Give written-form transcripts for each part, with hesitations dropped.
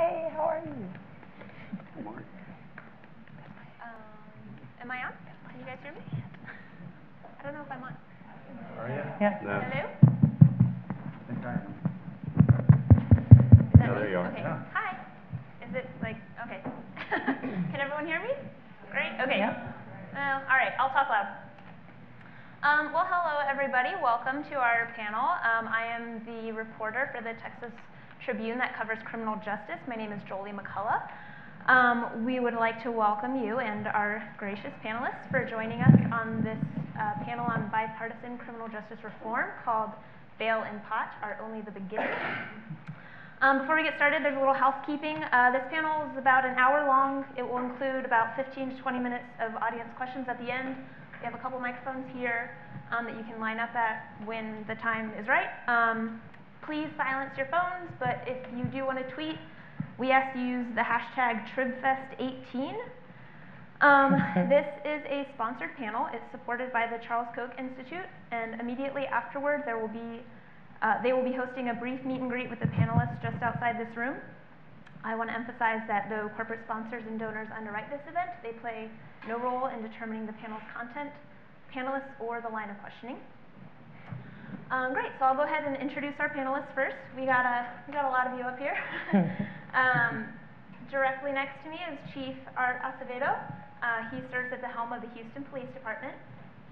Hey, how are you? Good morning. Am I on? Can you guys hear me? I don't know if I'm on. Are you? Yeah. No. Hello? I think I am. Is that Oh, there me? you are. Okay. Yeah. Hi. Is it like, okay. Can everyone hear me? Great. Okay. Yeah. All right. I'll talk loud. Well, hello, everybody. Welcome to our panel. I am the reporter for the Texas Tribune that covers criminal justice. My name is Jolie McCullough. We would like to welcome you and our gracious panelists for joining us on this panel on bipartisan criminal justice reform called Bail and Pot Are Only the Beginning. Before we get started, there's a little housekeeping. This panel is about an hour long. It will include about 15 to 20 minutes of audience questions at the end. We have a couple microphones here that you can line up at when the time is right. Please silence your phones, but if you do want to tweet, we ask you to use the hashtag TribFest18. This is a sponsored panel. It's supported by the Charles Koch Institute, and immediately afterward, they will be hosting a brief meet and greet with the panelists just outside this room. I want to emphasize that though corporate sponsors and donors underwrite this event, they play no role in determining the panel's content, panelists, or the line of questioning. Great, so I'll go ahead and introduce our panelists first. We got a lot of you up here. Directly next to me is Chief Art Acevedo. He serves at the helm of the Houston Police Department.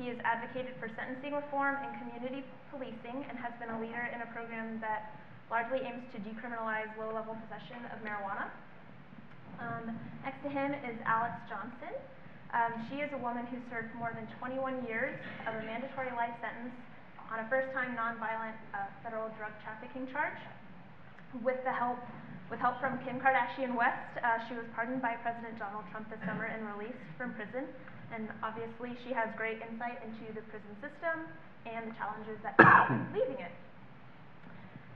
He has advocated for sentencing reform and community policing and has been a leader in a program that largely aims to decriminalize low-level possession of marijuana. Next to him is Alex Johnson. She is a woman who served more than 21 years of a mandatory life sentence on a first-time nonviolent federal drug trafficking charge. With help from Kim Kardashian West, she was pardoned by President Donald Trump this summer and released from prison. And obviously, she has great insight into the prison system and the challenges that come with leaving it.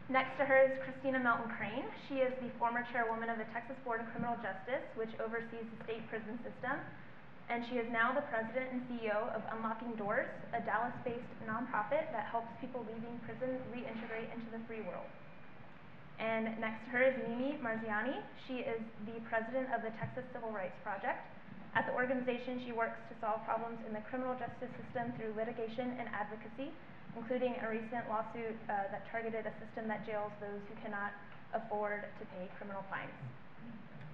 Next to her is Christina Melton Crane. She is the former chairwoman of the Texas Board of Criminal Justice, which oversees the state prison system. And she is now the president and CEO of Unlocking Doors, a Dallas-based nonprofit that helps people leaving prison reintegrate into the free world. And next to her is Mimi Marziani. She is the president of the Texas Civil Rights Project. At the organization, she works to solve problems in the criminal justice system through litigation and advocacy, including a recent lawsuit that targeted a system that jails those who cannot afford to pay criminal fines.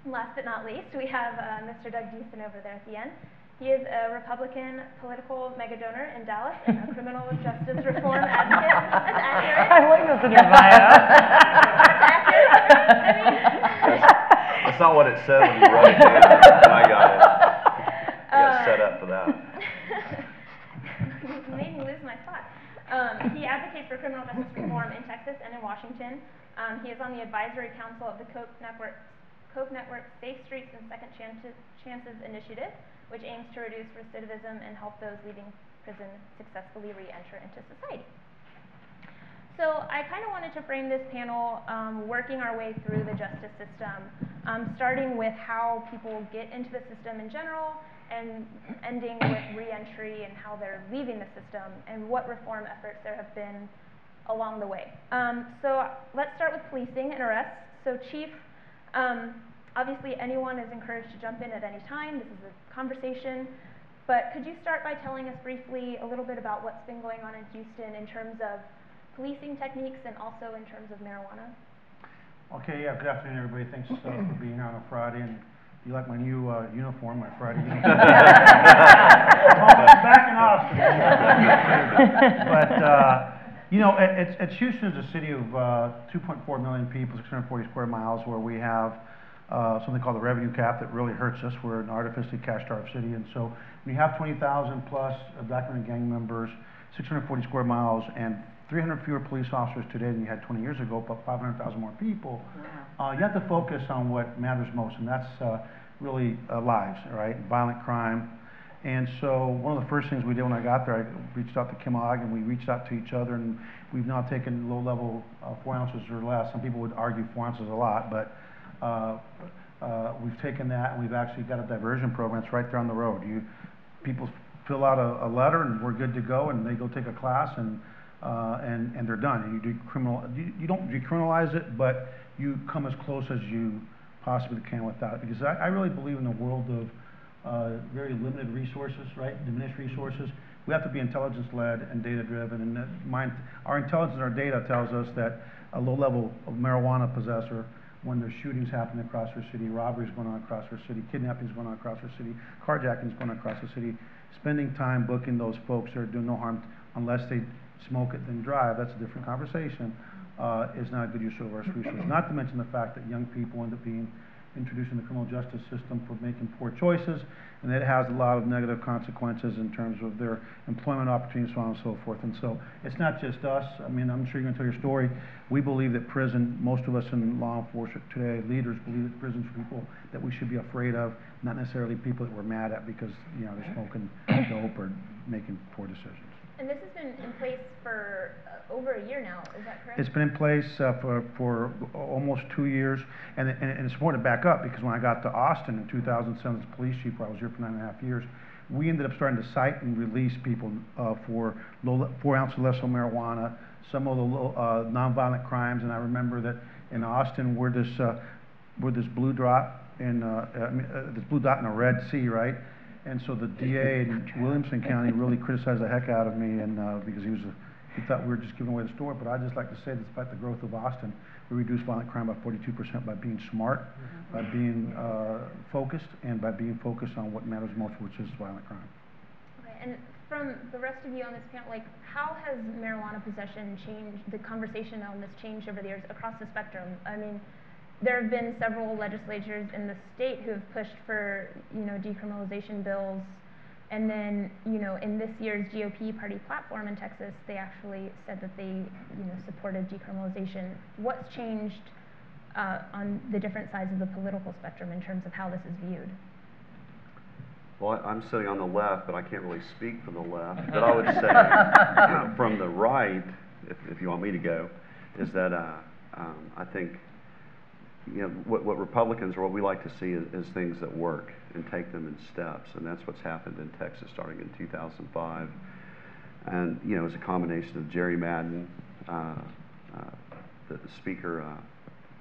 Last but not least, we have Mr. Doug Deason over there at the end. He is a Republican political megadonor in Dallas and a criminal justice reform advocate. That's accurate. I like this in your bio. That's accurate, right? I mean, That's not what it said when you wrote it down. I got it. You got set up for that. You made me lose my spot. He advocates for criminal justice reform in Texas and in Washington. He is on the advisory council of the Koch Network Safe Streets and Second Chances Initiative, which aims to reduce recidivism and help those leaving prison successfully re-enter into society. So I kind of wanted to frame this panel working our way through the justice system, starting with how people get into the system in general and ending with re-entry and how they're leaving the system and what reform efforts there have been along the way. So let's start with policing and arrests. So Chief, obviously anyone is encouraged to jump in at any time. This is a conversation. But could you start by telling us briefly a little bit about what's been going on in Houston in terms of policing techniques and also in terms of marijuana? Okay, yeah, good afternoon, everybody. Thanks for being here on a Friday. And you like my new uniform, my Friday uniform. Back in Austin. But, you know, Houston is a city of 2.4 million people, 640 square miles, where we have something called the revenue cap that really hurts us. We're an artificially cash-starved city. And so when you have 20,000 plus documented gang members, 640 square miles, and 300 fewer police officers today than you had 20 years ago, but 500,000 more people, you have to focus on what matters most, and that's really lives, right? Violent crime. And so one of the first things we did when I got there, I reached out to Kim Og, and we reached out to each other, and we've now taken low-level 4 ounces or less. Some people would argue 4 ounces is a lot, but we've taken that, and we've actually got a diversion program. It's right there on the road. People fill out a letter, and we're good to go, and they go take a class, and they're done. And you don't decriminalize it, but you come as close as you possibly can without it. Because I really believe in a world of very limited resources, right? Diminished resources. We have to be intelligence-led and data-driven. And our intelligence, our data tells us that a low-level of marijuana possessor, when there's shootings happening across our city, robberies going on across our city, kidnappings going on across our city, carjackings going on across the city, spending time booking those folks that are doing no harm unless they smoke it then drive, that's a different conversation, is not a good use of our resources. Not to mention the fact that young people end up being introduced in the criminal justice system for making poor choices, and it has a lot of negative consequences in terms of their employment opportunities, so on and so forth. And so it's not just us. I mean, I'm sure you're going to tell your story. We believe that prison, most of us in law enforcement today, leaders believe that prison's for people that we should be afraid of, not necessarily people that we're mad at because, you know, they're smoking dope or making poor decisions. And this has been in place for over a year now, is that correct? It's been in place for almost 2 years, and it's important to back up because when I got to Austin in 2007 as police chief, where I was here for 9.5 years, we ended up starting to cite and release people for 4 ounces or less of marijuana, some of the nonviolent crimes, and I remember that in Austin we're this blue dot in this blue dot in a red sea, right? And so the DA in Williamson County really criticized the heck out of me, and because he thought we were just giving away the store. But I'd just like to say, despite the growth of Austin, we reduced violent crime by 42% by being smart, by being focused, and by being focused on what matters most, which is violent crime. Okay, and from the rest of you on this panel, like, how has marijuana possession changed, the conversation on this changed over the years across the spectrum? I mean, there have been several legislatures in the state who have pushed for, you know, decriminalization bills, and then, you know, in this year's GOP party platform in Texas, they actually said that they, you know, supported decriminalization. What's changed on the different sides of the political spectrum in terms of how this is viewed? Well, I'm sitting on the left, but I can't really speak for the left. But I would say from the right, if you want me to go, is that I think, you know, what Republicans, or what we like to see is things that work and take them in steps, and that's what's happened in Texas starting in 2005. And, you know, it was a combination of Jerry Madden, the speaker,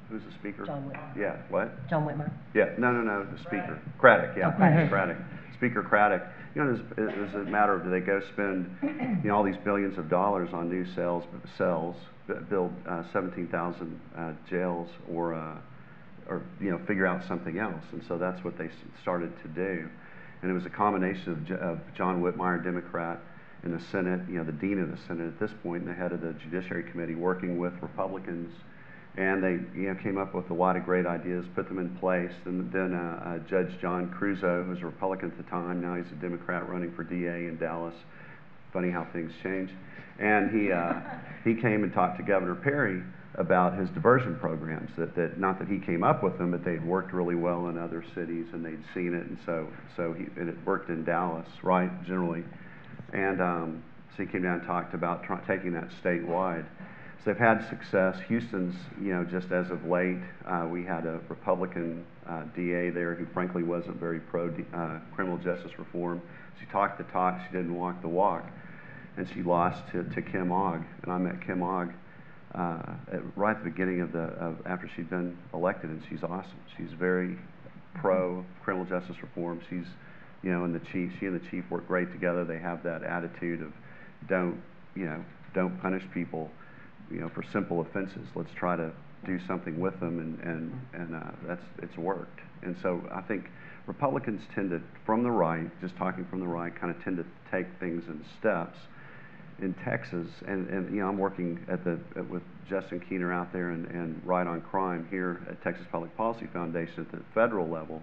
who's the speaker? John Whitmer. Yeah, what? John Whitmer. Yeah, no, the speaker. Craddick, yeah, Craddick. Craddick. Speaker Craddick. You know, it was a matter of, do they go spend, you know, all these billions of dollars on new cells, build 17,000 jails, or you know, figure out something else. And so that's what they started to do. And it was a combination of John Whitmer, Democrat, in the Senate, you know, the dean of the Senate at this point, and the head of the Judiciary Committee, working with Republicans. And they, you know, came up with a lot of great ideas, put them in place. And then Judge John Cruzo, who was a Republican at the time, now he's a Democrat running for DA in Dallas. Funny how things change. And he came and talked to Governor Perry about his diversion programs, that not that he came up with them, but they'd worked really well in other cities and they'd seen it, and so it worked in Dallas, right, generally. And so he came down and talked about taking that statewide. So they've had success. Houston's, you know, just as of late, we had a Republican DA there who frankly wasn't very pro criminal justice reform. She talked the talk, she didn't walk the walk, and she lost to Kim Ogg. And I met Kim Ogg right at the beginning of after she'd been elected, and she's awesome. She's very pro criminal justice reform. She's, you know, and she and the chief work great together. They have that attitude of don't punish people, you know, for simple offenses. Let's try to do something with them, and it's worked. And so I think Republicans tend to, from the right, just talking from the right, kind of tend to take things in steps. In Texas, and you know, I'm working with Justin Keener out there and Right on Crime here at Texas Public Policy Foundation at the federal level.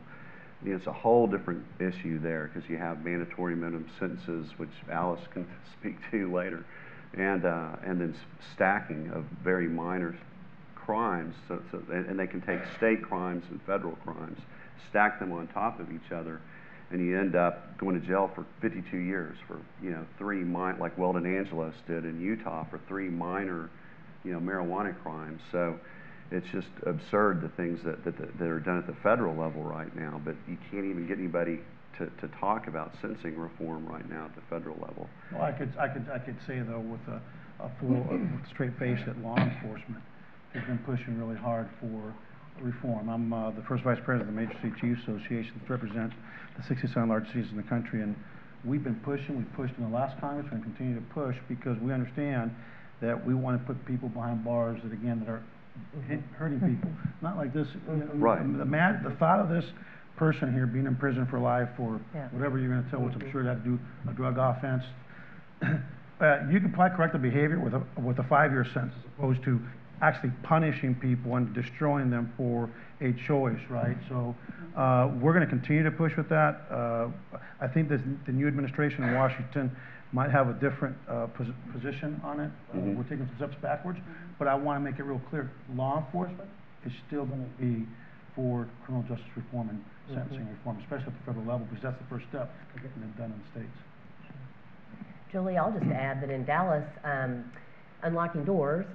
You know, it's a whole different issue there because you have mandatory minimum sentences, which Alice can speak to later, and then stacking of very minor crimes. And they can take state crimes and federal crimes, stack them on top of each other, and you end up going to jail for 52 years for, you know, like Weldon Angelos did in Utah for 3 minor, you know, marijuana crimes. So it's just absurd, the things that are done at the federal level right now. But you can't even get anybody to talk about sentencing reform right now at the federal level. Well, I could say though, with a full straight face, that law enforcement has been pushing really hard for reform. I'm the first vice president of the Major City Chiefs Association that represent the 67 largest cities in the country, and we've been pushing. We've pushed in the last Congress, and continue to push because we understand that we want to put people behind bars that, again, that are hurting people. Not like this. Right. The thought of this person here being in prison for life or whatever you're going to tell, which I'm sure that do a drug offense. You can probably correct the behavior with a 5-year sentence as opposed to actually punishing people and destroying them for a choice, right? So we're going to continue to push with that. I think the new administration in Washington might have a different position on it. We're taking some steps backwards, but I want to make it real clear: law enforcement is still going to be for criminal justice reform and sentencing reform, especially at the federal level, because that's the first step to getting it done in the states. Julie, I'll just add that in Dallas, Unlocking Doors,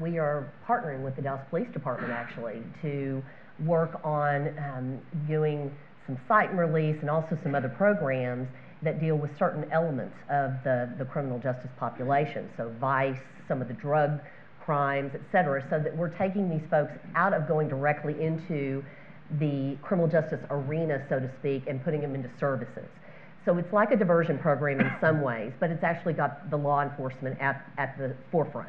we are partnering with the Dallas Police Department actually to work on doing some cite and release and also some other programs that deal with certain elements of the criminal justice population. So vice, some of the drug crimes, et cetera, so that we're taking these folks out of going directly into the criminal justice arena, so to speak, and putting them into services. So it's like a diversion program in some ways, but it's actually got the law enforcement at the forefront.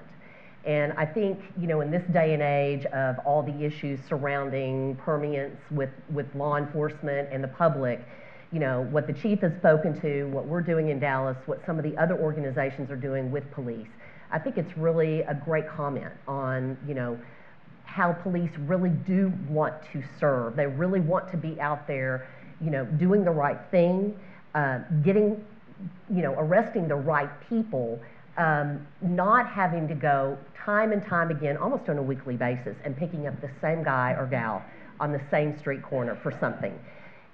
And I think, you know, in this day and age of all the issues surrounding permeance with law enforcement and the public, you know, what the chief has spoken to, what we're doing in Dallas, what some of the other organizations are doing with police, I think it's really a great comment on, you know, how police really do want to serve. They really want to be out there, you know, doing the right thing, getting, you know, arresting the right people, not having to go time and time again, almost on a weekly basis, and picking up the same guy or gal on the same street corner for something.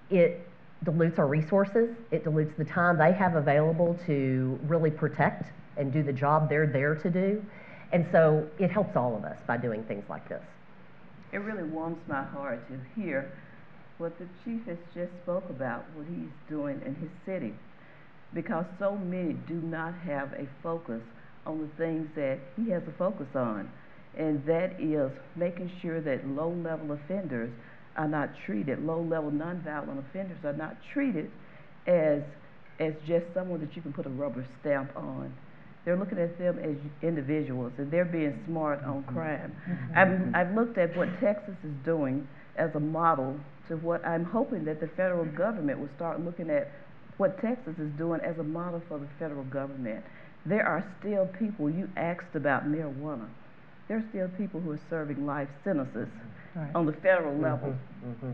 It dilutes our resources. It dilutes the time they have available to really protect and do the job they're there to do. And so it helps all of us by doing things like this. It really warms my heart to hear what the chief has just spoke about, what he's doing in his city, because so many do not have a focus on the things that he has a focus on, and that is making sure that low-level offenders are not treated, low-level nonviolent offenders are not treated as just someone that you can put a rubber stamp on. They're looking at them as individuals, and they're being smart on crime. I've looked at what Texas is doing as a model to what I'm hoping that the federal government will start looking at what Texas is doing as a model for the federal government. There are still people, you asked about marijuana, there are still people who are serving life sentences on the federal level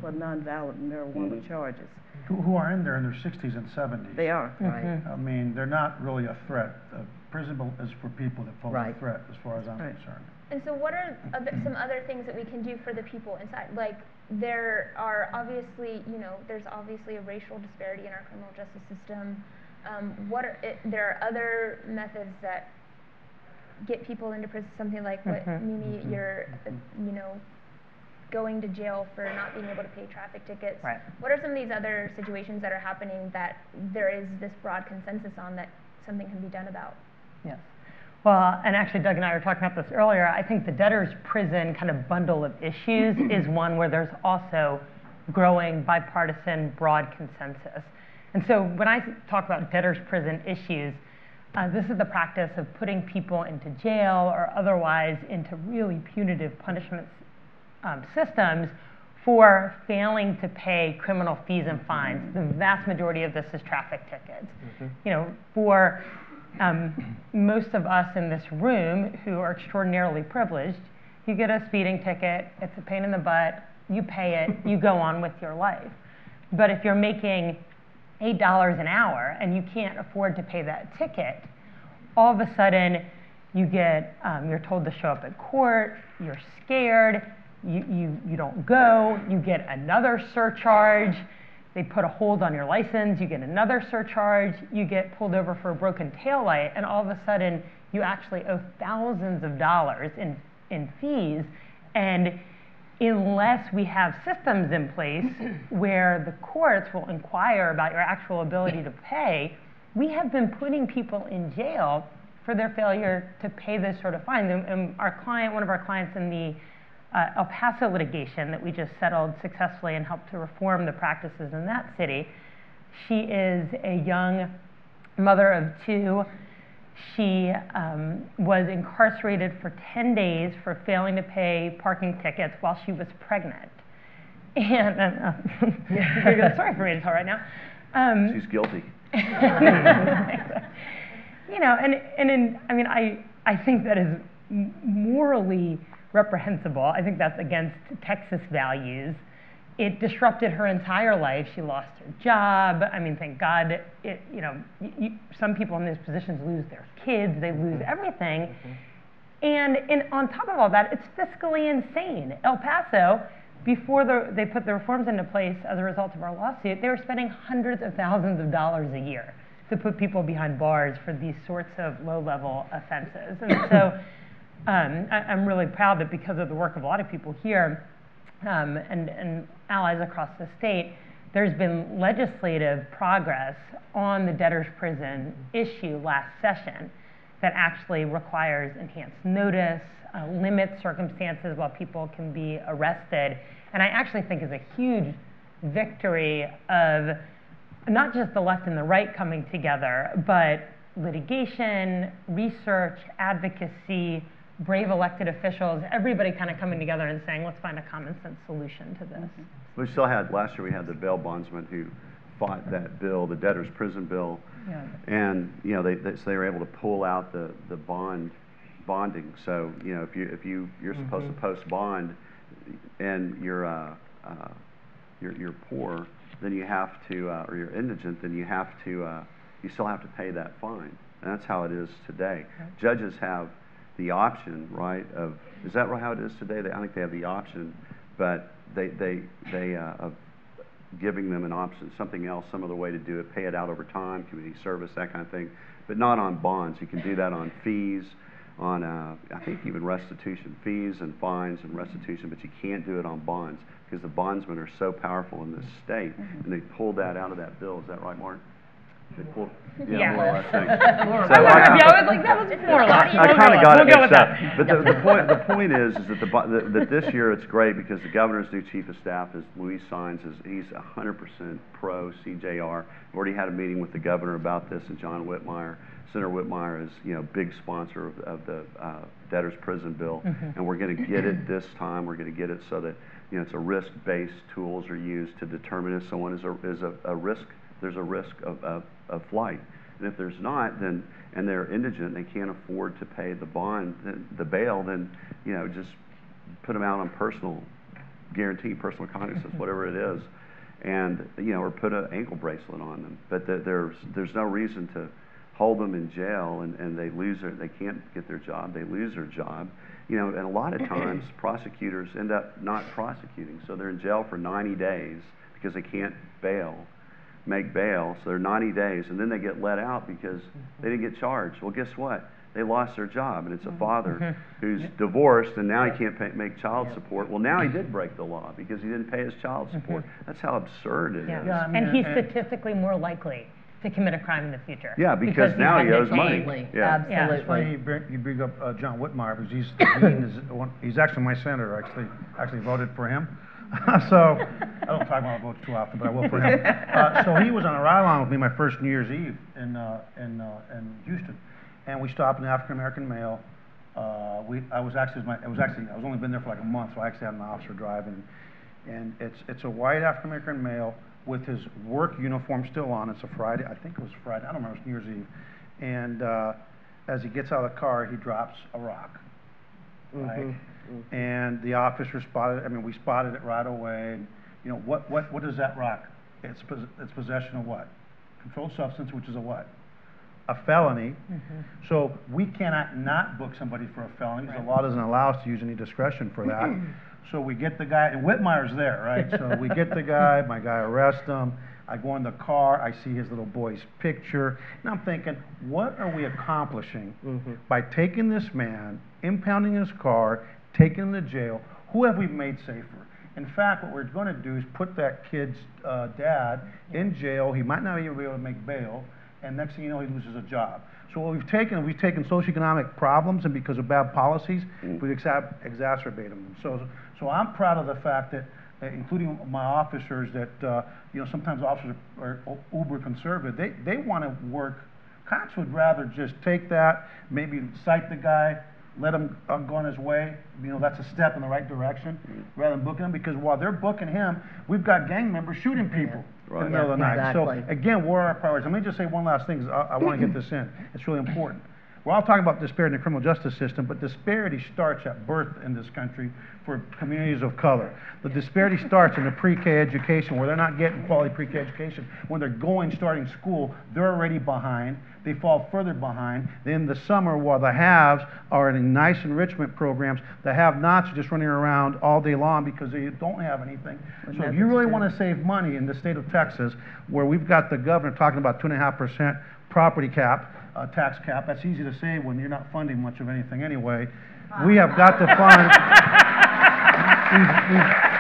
for nonviolent marijuana charges. Who are in there in their 60s and 70s. They are. Right. I mean, they're not really a threat. Prison is for people that pose a threat, as far as I'm concerned. And so what are some other things that we can do for the people inside? Like, there are obviously, you know, there's obviously a racial disparity in our criminal justice system. There are other methods that get people into prison, something like what, Mimi, you're, you know, going to jail for not being able to pay traffic tickets. Right. What are some of these other situations that are happening that there is this broad consensus on that something can be done about? Yes. Well, and actually Doug and I were talking about this earlier. I think the debtor's prison kind of bundle of issues is one where there's also growing bipartisan broad consensus. And so when I talk about debtor's prison issues, this is the practice of putting people into jail or otherwise into really punitive punishment systems for failing to pay criminal fees and fines. The vast majority of this is traffic tickets. You know, for most of us in this room who are extraordinarily privileged, you get a speeding ticket, it's a pain in the butt, you pay it, you go on with your life. But if you're making $8 an hour and you can't afford to pay that ticket, all of a sudden you get, you're told to show up at court, you're scared, you don't go, you get another surcharge, they put a hold on your license, you get another surcharge, you get pulled over for a broken taillight, and all of a sudden you actually owe thousands of dollars in fees. And unless we have systems in place where the courts will inquire about your actual ability to pay, we have been putting people in jail for their failure to pay this sort of fine. And our client, one of our clients in the El Paso litigation that we just settled successfully and helped to reform the practices in that city. She is a young mother of 2. She was incarcerated for 10 days for failing to pay parking tickets while she was pregnant. And it's a very good story for me to tell right now. She's guilty. You know, I think that is morally reprehensible. I think that's against Texas values. It disrupted her entire life. She lost her job. I mean, thank God, some people in those positions lose their kids, they lose everything. And on top of all that, it's fiscally insane. El Paso, before they put the reforms into place as a result of our lawsuit, they were spending hundreds of thousands of dollars a year to put people behind bars for these sorts of low-level offenses. And so I'm really proud that because of the work of a lot of people here and allies across the state, there's been legislative progress on the debtor's prison issue last session that actually requires enhanced notice, limits circumstances while people can be arrested, and I actually think is a huge victory of not just the left and the right coming together, but litigation, research, advocacy, brave elected officials, everybody kind of coming together and saying, let's find a common sense solution to this. We still had, last year we had the bail bondsman who fought that bill, the debtor's prison bill, and so they were able to pull out the bonding. So if you're supposed to post bond and you're poor, then you have to, or you're indigent, then you still have to pay that fine, and that's how it is today. Right. Judges have the option, right? Is that how it is today? I think they have the option, but they of giving them an option, something else, some other way to do it, pay it out over time, community service, that kind of thing, but not on bonds. You can do that on fees, on I think even restitution, fees and fines and restitution, but you can't do it on bonds because the bondsmen are so powerful in this state, and they pulled that out of that bill. Is that right, Mark? They pulled, more or less. I was like, that was more or less. I kind of got it mixed up. But the point is that this year it's great because the governor's new chief of staff is Luis Saenz. He's 100% pro CJR. We've already had a meeting with the governor about this, and John Whitmire. Senator Whitmire is, big sponsor of the debtor's prison bill, and we're going to get it this time. We're going to get it so that it's a risk-based tools are used to determine if someone is a risk. There's a risk of flight, and if there's not, then and they're indigent, they can't afford to pay the bond, the bail, then just put them out on personal cognizance, whatever it is, and or put an ankle bracelet on them. But there's no reason to hold them in jail and they can't get their job, they lose their job. And a lot of times prosecutors end up not prosecuting, so they're in jail for 90 days because they can't make bail, so they're 90 days, and then they get let out because they didn't get charged. Well, guess what? They lost their job, and it's a father who's divorced, and now he can't make child support. Well, now he did break the law because he didn't pay his child support. That's how absurd it is. Yeah, and he's statistically more likely to commit a crime in the future. Yeah, because now he owes money. Yeah. Absolutely. It's funny you bring up John Whitmire because he's actually my senator. Actually voted for him. So I don't talk about votes too often, but I will for him. So he was on a ride-along with me my first New Year's Eve in Houston, and we stopped an African American male. I was only been there for like a month, so I actually had an officer driving, and it's a white African American male with his work uniform still on. It's a Friday, I think it was Friday. I don't remember. It was New Year's Eve, and as he gets out of the car, he drops a rock. Right? And the officer spotted. We spotted it right away. What is that rock? It's possession of what? Controlled substance, which is a what? A felony. So we cannot not book somebody for a felony because the law doesn't allow us to use any discretion for that. So we get the guy, and Whitmire's there, right? So we get the guy. My guy arrests him. I go in the car, I see his little boy's picture, and I'm thinking, what are we accomplishing by taking this man, impounding his car, taking him to jail? Who have we made safer? In fact, what we're going to do is put that kid's dad in jail. He might not even be able to make bail, and next thing you know, he loses a job. So what we've taken socioeconomic problems, and because of bad policies, we've exacerbated them. So I'm proud of the fact that, including my officers, that you know, sometimes officers are uber conservative. They want to work. Cops would rather just take that, maybe cite the guy, let him go on his way. You know, that's a step in the right direction, rather than booking him. Because while they're booking him, we've got gang members shooting people in the middle of the night. Exactly. So again, what are our priorities? Let me just say one last thing, 'cause I want to get this in. It's really important. We're all talking about disparity in the criminal justice system, but disparity starts at birth in this country for communities of color. The disparity starts in the pre-K education, where they're not getting quality pre-K education. When they're starting school, they're already behind. They fall further behind. Then in the summer, while the haves are in nice enrichment programs, the have-nots are just running around all day long because they don't have anything. So if you really want to save money in the state of Texas, where we've got the governor talking about 2.5% property cap, tax cap, that's easy to say when you're not funding much of anything anyway. We have got to fund,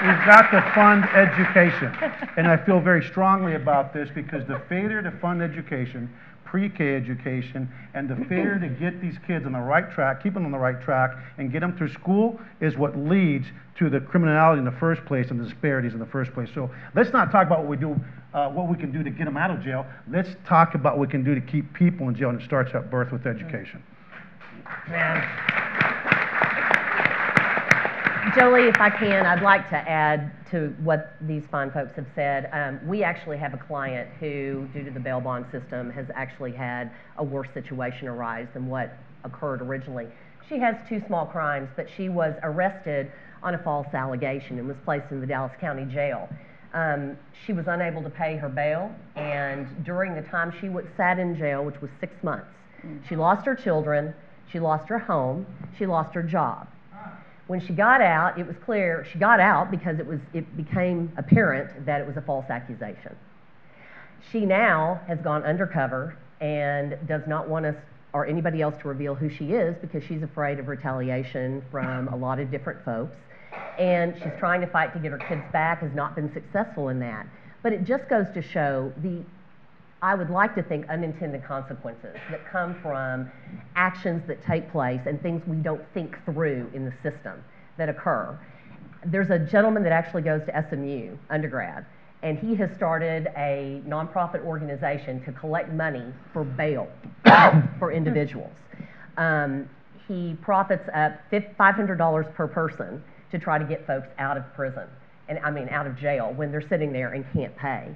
we've got to fund education. And I feel very strongly about this because the failure to fund education, pre-K education, and the failure to get these kids on the right track, keep them on the right track, and get them through school is what leads to the criminality in the first place and the disparities in the first place. So let's not talk about what we can do to get them out of jail. Let's talk about what we can do to keep people in jail, and it starts at birth with education. Man. Jolie, if I can, I'd like to add to what these fine folks have said. We actually have a client who, due to the bail bond system, has actually had a worse situation arise than what occurred originally. She has 2 small crimes, but she was arrested on a false allegation and was placed in the Dallas County Jail. She was unable to pay her bail, and during the time she sat in jail, which was 6 months, she lost her children, she lost her home, she lost her job. When she got out, it was clear she got out because it became apparent that it was a false accusation. She now has gone undercover and does not want us or anybody else to reveal who she is because she's afraid of retaliation from a lot of different folks. And she's trying to fight to get her kids back, has not been successful in that. But it just goes to show I would like to think, unintended consequences that come from actions that take place and things we don't think through in the system that occur. There's a gentleman that actually goes to SMU undergrad, and he has started a nonprofit organization to collect money for bail for individuals. He profits up $500 per person to try to get folks out of prison, out of jail when they're sitting there and can't pay.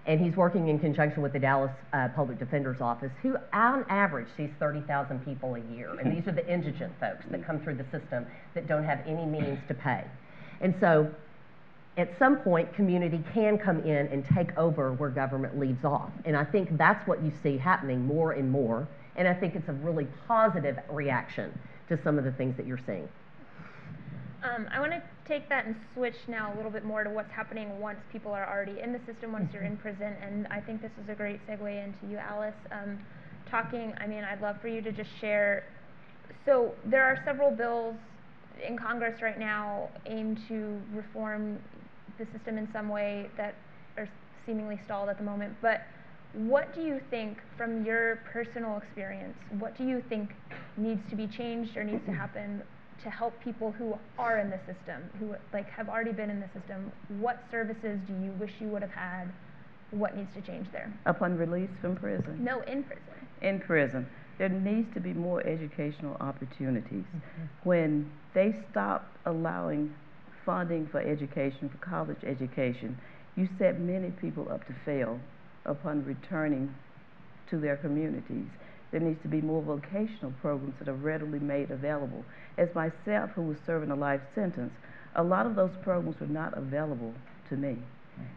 And he's working in conjunction with the Dallas Public Defender's Office, who on average sees 30,000 people a year. And these are the indigent folks that come through the system that don't have any means to pay. And so at some point, community can come in and take over where government leaves off. And I think that's what you see happening more and more. And I think it's a really positive reaction to some of the things that you're seeing. I want to take that and switch now a little bit more to what's happening once people are already in the system, once you're in prison, and I think this is a great segue into you, Alice. I'd love for you to just share. So there are several bills in Congress right now aimed to reform the system in some way that are seemingly stalled at the moment, but what do you think, from your personal experience, what do you think needs to be changed or needs to happen to help people who are in the system, who have already been in the system? What services do you wish you would have had? What needs to change there? Upon release from prison? No, in prison. In prison. There needs to be more educational opportunities. When they stop allowing funding for education, for college education, you set many people up to fail upon returning to their communities. There needs to be more vocational programs that are readily made available. As myself, who was serving a life sentence, a lot of those programs were not available to me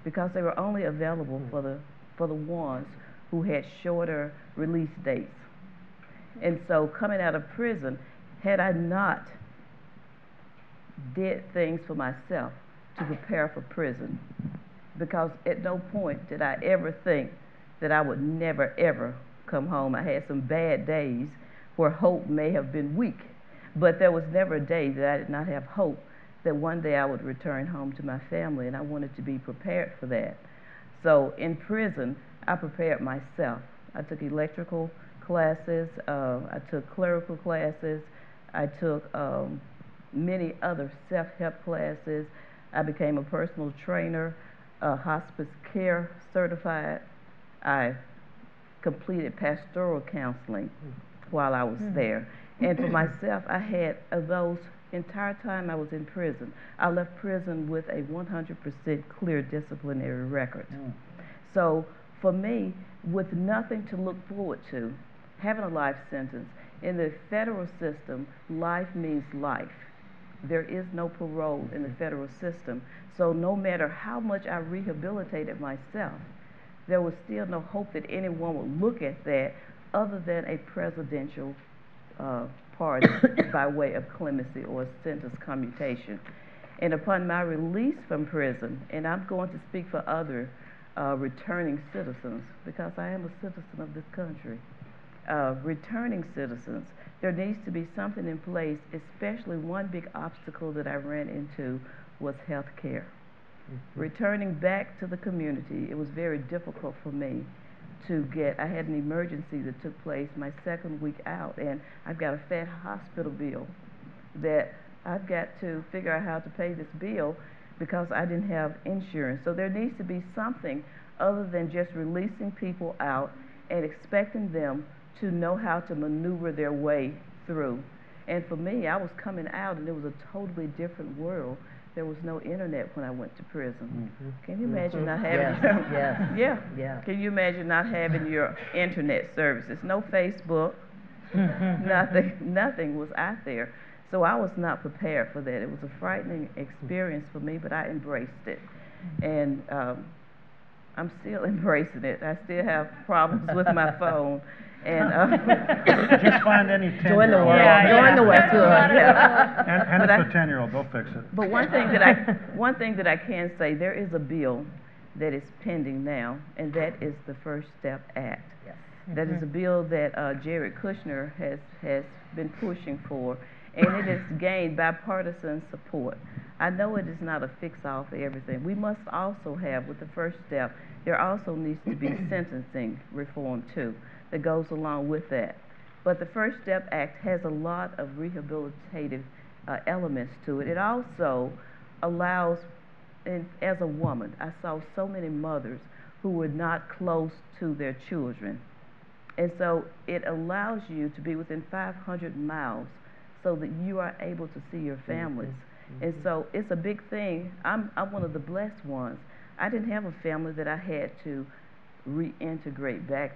because they were only available for the ones who had shorter release dates. And so coming out of prison, had I not did things for myself to prepare for prison, because at no point did I ever think that I would never, ever come home. I had some bad days where hope may have been weak, but there was never a day that I did not have hope that one day I would return home to my family, and I wanted to be prepared for that. So in prison, I prepared myself. I took electrical classes. I took clerical classes. I took many other self-help classes. I became a personal trainer, hospice care certified. I completed pastoral counseling while I was there. And for myself, I had those entire time I was in prison. I left prison with a 100% clear disciplinary record. So for me, with nothing to look forward to, having a life sentence, in the federal system, life means life. There is no parole in the federal system. So no matter how much I rehabilitated myself, there was still no hope that anyone would look at that other than a presidential pardon by way of clemency or sentence commutation. And upon my release from prison, and I'm going to speak for other returning citizens, because I am a citizen of this country, returning citizens, there needs to be something in place, especially one big obstacle that I ran into was health care. Returning back to the community, it was very difficult for me to get, I had an emergency that took place my second week out, and I've got a fat hospital bill that I've got to figure out how to pay this bill because I didn't have insurance. So there needs to be something other than just releasing people out and expecting them to know how to maneuver their way through. And for me, I was coming out and it was a totally different world. There was no internet when I went to prison. Can you imagine not having Yeah. Can you imagine not having your internet services? No Facebook, nothing was out there. So I was not prepared for that. It was a frightening experience for me, but I embraced it. And I'm still embracing it. I still have problems with my phone. And Just find any 10-year-old. Join the world. Yeah, Join the Westwood. And But it's a 10-year-old, they'll fix it. But one thing that I can say, there is a bill that is pending now, and that is the First Step Act. Yes. That is a bill that Jared Kushner has been pushing for, and it has gained bipartisan support. I know it is not a fix-all for everything. We must also have, with the first step, there also needs to be sentencing reform too, that goes along with that. But the First Step Act has a lot of rehabilitative elements to it. It also allows, and as a woman, I saw so many mothers who were not close to their children. And so it allows you to be within 500 miles so that you are able to see your families. And so it's a big thing. I'm one of the blessed ones. I didn't have a family that I had to reintegrate back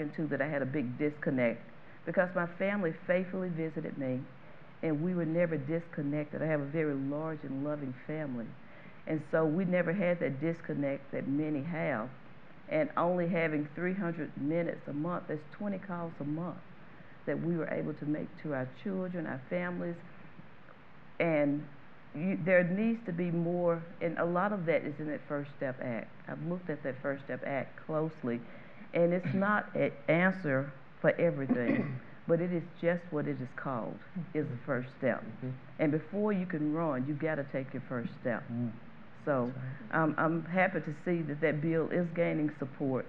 into, that I had a big disconnect, because my family faithfully visited me and we were never disconnected. I have a very large and loving family. And so we never had that disconnect that many have. And only having 300 minutes a month, that's 20 calls a month that we were able to make to our children, our families. And there needs to be more, and a lot of that is in that First Step Act. I've looked at that First Step Act closely, and it's not an answer for everything, but it is just what it is called, is the first step. And before you can run, you've got to take your first step. So I'm happy to see that that bill is gaining support,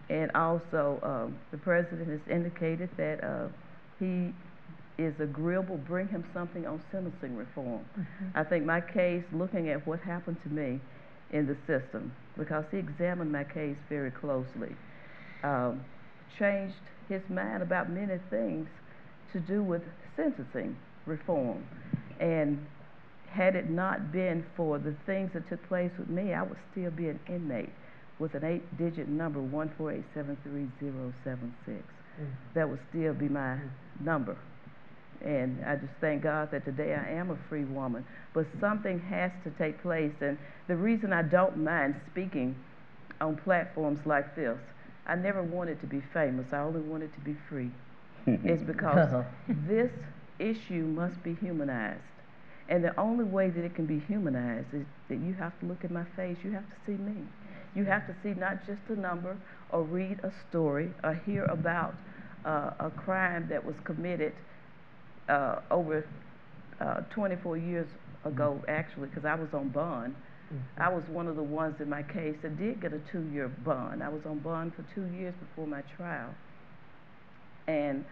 and also the president has indicated that he is agreeable, bring him something on sentencing reform. I think my case, looking at what happened to me in the system, because he examined my case very closely, changed his mind about many things to do with sentencing reform. And had it not been for the things that took place with me, I would still be an inmate with an 8-digit number, 148730076. That would still be my number. And I just thank God that today I am a free woman. But something has to take place. And the reason I don't mind speaking on platforms like this, I never wanted to be famous. I only wanted to be free. It's because this issue must be humanized. And the only way that it can be humanized is that you have to look at my face. You have to see me. You have to see not just a number or read a story or hear about a crime that was committed over 24 years ago, actually, because I was on bond. I was one of the ones in my case that did get a 2-year bond. I was on bond for 2 years before my trial. And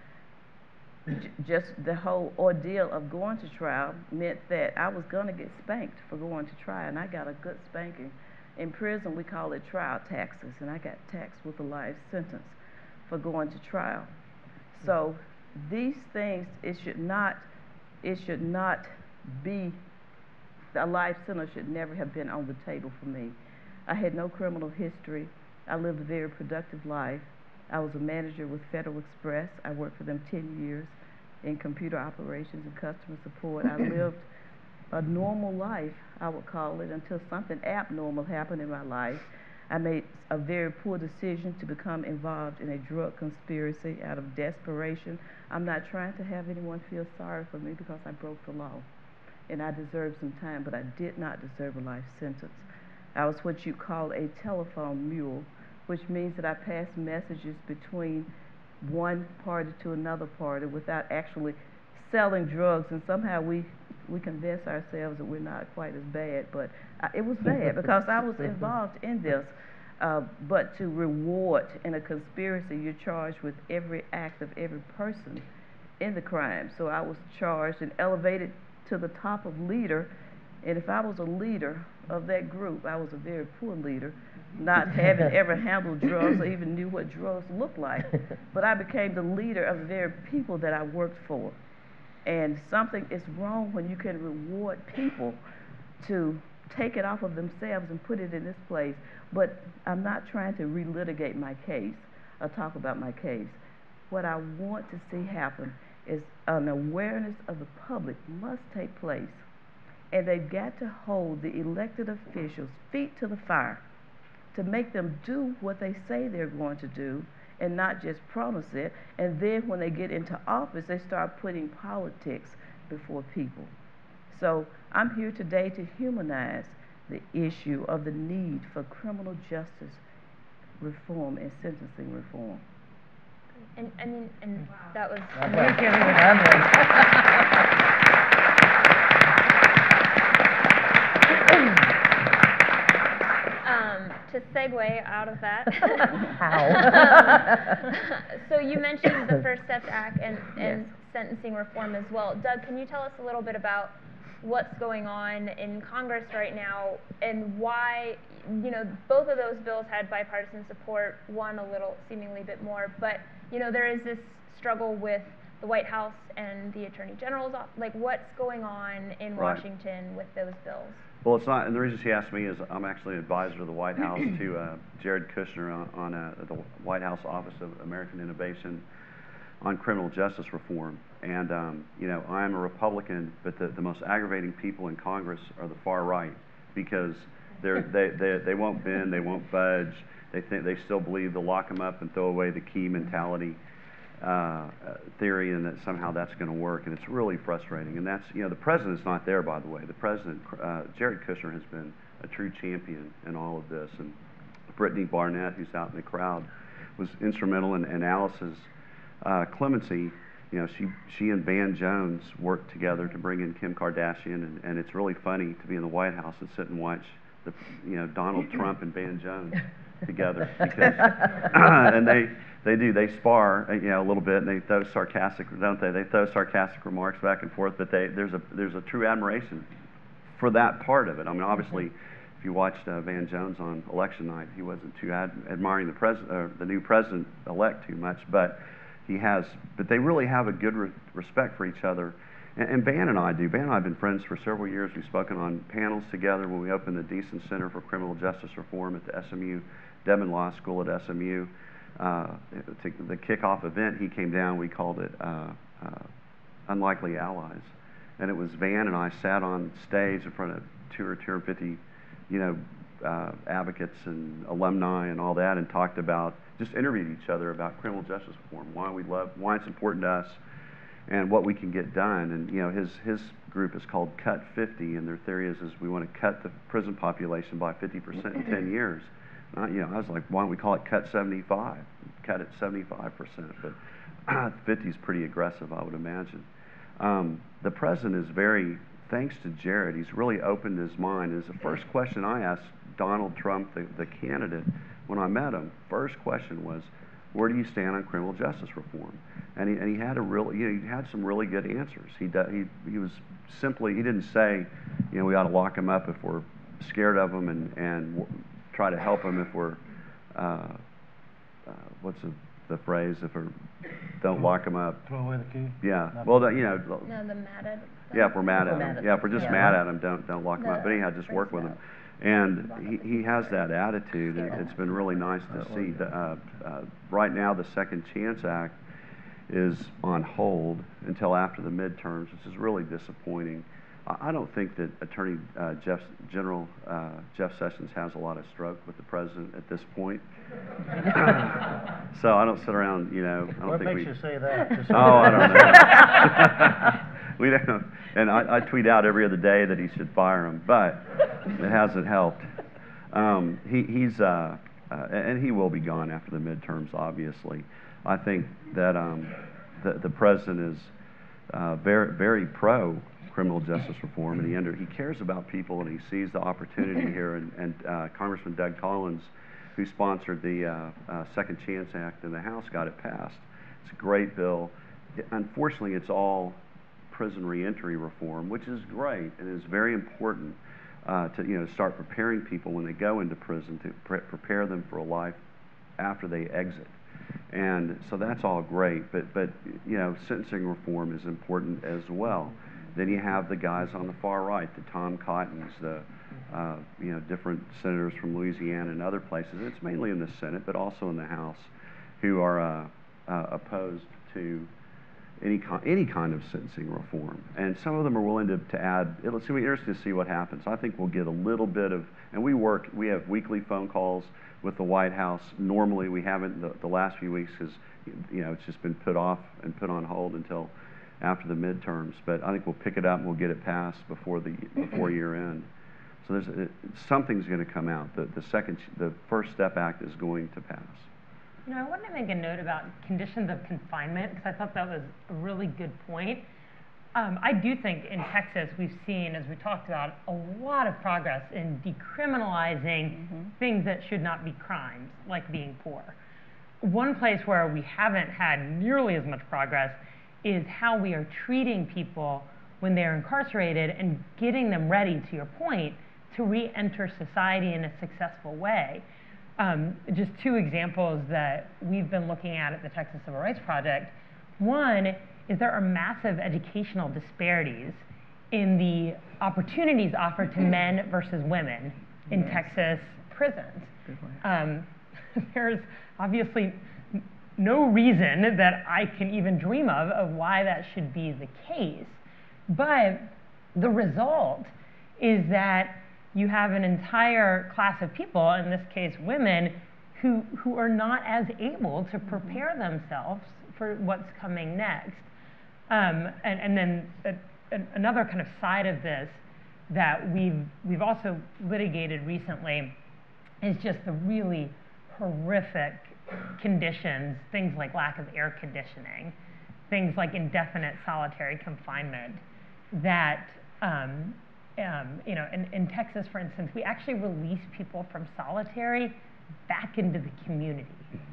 just the whole ordeal of going to trial meant that I was going to get spanked for going to trial, and I got a good spanking. In prison, we call it trial taxes, and I got taxed with a life sentence for going to trial. So these things, it should not be, a life sentence should never have been on the table for me. I had no criminal history. I lived a very productive life. I was a manager with Federal Express. I worked for them 10 years in computer operations and customer support. I lived a normal life, I would call it, until something abnormal happened in my life. I made a very poor decision to become involved in a drug conspiracy out of desperation. I'm not trying to have anyone feel sorry for me because I broke the law, and I deserved some time, but I did not deserve a life sentence. I was what you call a telephone mule, which means that I passed messages between one party to another party without actually selling drugs, and somehow we convince ourselves that we're not quite as bad, but it was bad because I was involved in this. But to reward in a conspiracy, you're charged with every act of every person in the crime. So I was charged and elevated to the top of leader, and if I was a leader of that group, I was a very poor leader, not having ever handled drugs or even knew what drugs looked like. But I became the leader of the very people that I worked for. And something is wrong when you can reward people to take it off of themselves and put it in this place. But I'm not trying to relitigate my case or talk about my case. What I want to see happen is an awareness of the public must take place. And they've got to hold the elected officials' feet to the fire to make them do what they say they're going to do and not just promise it. And then when they get into office, they start putting politics before people. So I'm here today to humanize the issue of the need for criminal justice reform and sentencing reform. And I mean, and that was. To segue out of that. So you mentioned the First Steps Act and Yes. sentencing reform as well. Doug, can you tell us a little bit about what's going on in Congress right now and why, you know, both of those bills had bipartisan support, one a little seemingly a bit more, but, you know, there is this struggle with the White House and the Attorney General's office. Like, what's going on in Washington with those bills? Well, it's not, and the reason she asked me is I'm actually an advisor to the White House to Jared Kushner on the White House Office of American Innovation on criminal justice reform. And, you know, I'm a Republican, but the most aggravating people in Congress are the far right because they won't bend, they won't budge. They still believe they'll lock them up and throw away the key mentality theory, and that somehow that's going to work, and it's really frustrating. And that's, you know, the president's not there, by the way. The president, Jared Kushner, has been a true champion in all of this, and Brittany Barnett, who's out in the crowd, was instrumental in Alice's clemency. You know, she and Van Jones worked together to bring in Kim Kardashian, and it's really funny to be in the White House and sit and watch Donald Trump and Van Jones together, because and they spar, you know, a little bit, and they throw sarcastic, don't they? They throw sarcastic remarks back and forth, but there's a true admiration for that part of it. I mean, obviously, if you watched Van Jones on election night, he wasn't too admiring the new president-elect too much, but but they really have a good respect for each other. And Van and I do. Van and I have been friends for several years. We've spoken on panels together when we opened the Deason Center for Criminal Justice Reform at the SMU, Devon Law School at SMU. The kickoff event, he came down, we called it Unlikely Allies. And it was Van and I sat on stage in front of 250, advocates and alumni and all that, and talked about, just interviewed each other about criminal justice reform, why it's important to us, and what we can get done. And his group is called Cut 50, and their theory is we want to cut the prison population by 50% in 10 years. I was like, why don't we call it Cut 75? Cut it 75%, but 50 is pretty aggressive, I would imagine. The president is thanks to Jared, he's really opened his mind. It's the first question I asked Donald Trump, the candidate, when I met him. First question was, where do you stand on criminal justice reform? And he had a real, he had some really good answers. He was simply, he didn't say, we ought to lock him up if we're scared of him, and try to help him if we're, what's the phrase, if we're, don't lock him up. Throw away the key? Yeah, well, No, the mad at. yeah, if we're mad at him. Yeah, if we're just Yeah. mad at him, don't lock him up. But anyhow, just work with him. And he has that attitude, and it's been really nice to see. Right now, the Second Chance Act is on hold until after the midterms, which is really disappointing. I don't think that Attorney General Jeff Sessions has a lot of stroke with the president at this point. So I don't sit around, I don't What think makes you say that? Just- Oh, I don't know. We don't, and I tweet out every other day that he should fire him, but it hasn't helped. He's and he will be gone after the midterms, obviously. I think that the president is very, very pro criminal justice reform, and he cares about people, and he sees the opportunity here. And Congressman Doug Collins, who sponsored the Second Chance Act in the House, got it passed. It's a great bill. Unfortunately, it's all prison reentry reform, which is great and is very important to start preparing people when they go into prison, to prepare them for a life after they exit. And so that's all great, but sentencing reform is important as well. Then you have the guys on the far right, the Tom Cottons, the different senators from Louisiana and other places. It's mainly in the Senate, but also in the House, who are opposed to any kind of sentencing reform. And some of them are willing to add. It'll be interesting to see what happens. I think we'll get a little bit of, and we have weekly phone calls with the White House. Normally we haven't the last few weeks, because it's just been put off and put on hold until after the midterms. But I think we'll pick it up and we'll get it passed before year end. So something's going to come out. The First Step Act is going to pass. I wanted to make a note about conditions of confinement, because I thought that was a really good point. I do think in Texas we've seen, as we talked about, a lot of progress in decriminalizing things that should not be crimes, like being poor. One place where we haven't had nearly as much progress is how we are treating people when they're incarcerated and getting them ready, to your point, to re-enter society in a successful way. Just two examples that we've been looking at the Texas Civil Rights Project. One is there are massive educational disparities in the opportunities offered to men versus women in Texas prisons. There's obviously no reason that I can even dream of why that should be the case. But the result is that you have an entire class of people, in this case women, who are not as able to prepare themselves for what's coming next. And then another kind of side of this that we've also litigated recently is just the really horrific conditions, things like lack of air conditioning, things like indefinite solitary confinement, that in Texas, for instance, we actually release people from solitary back into the community.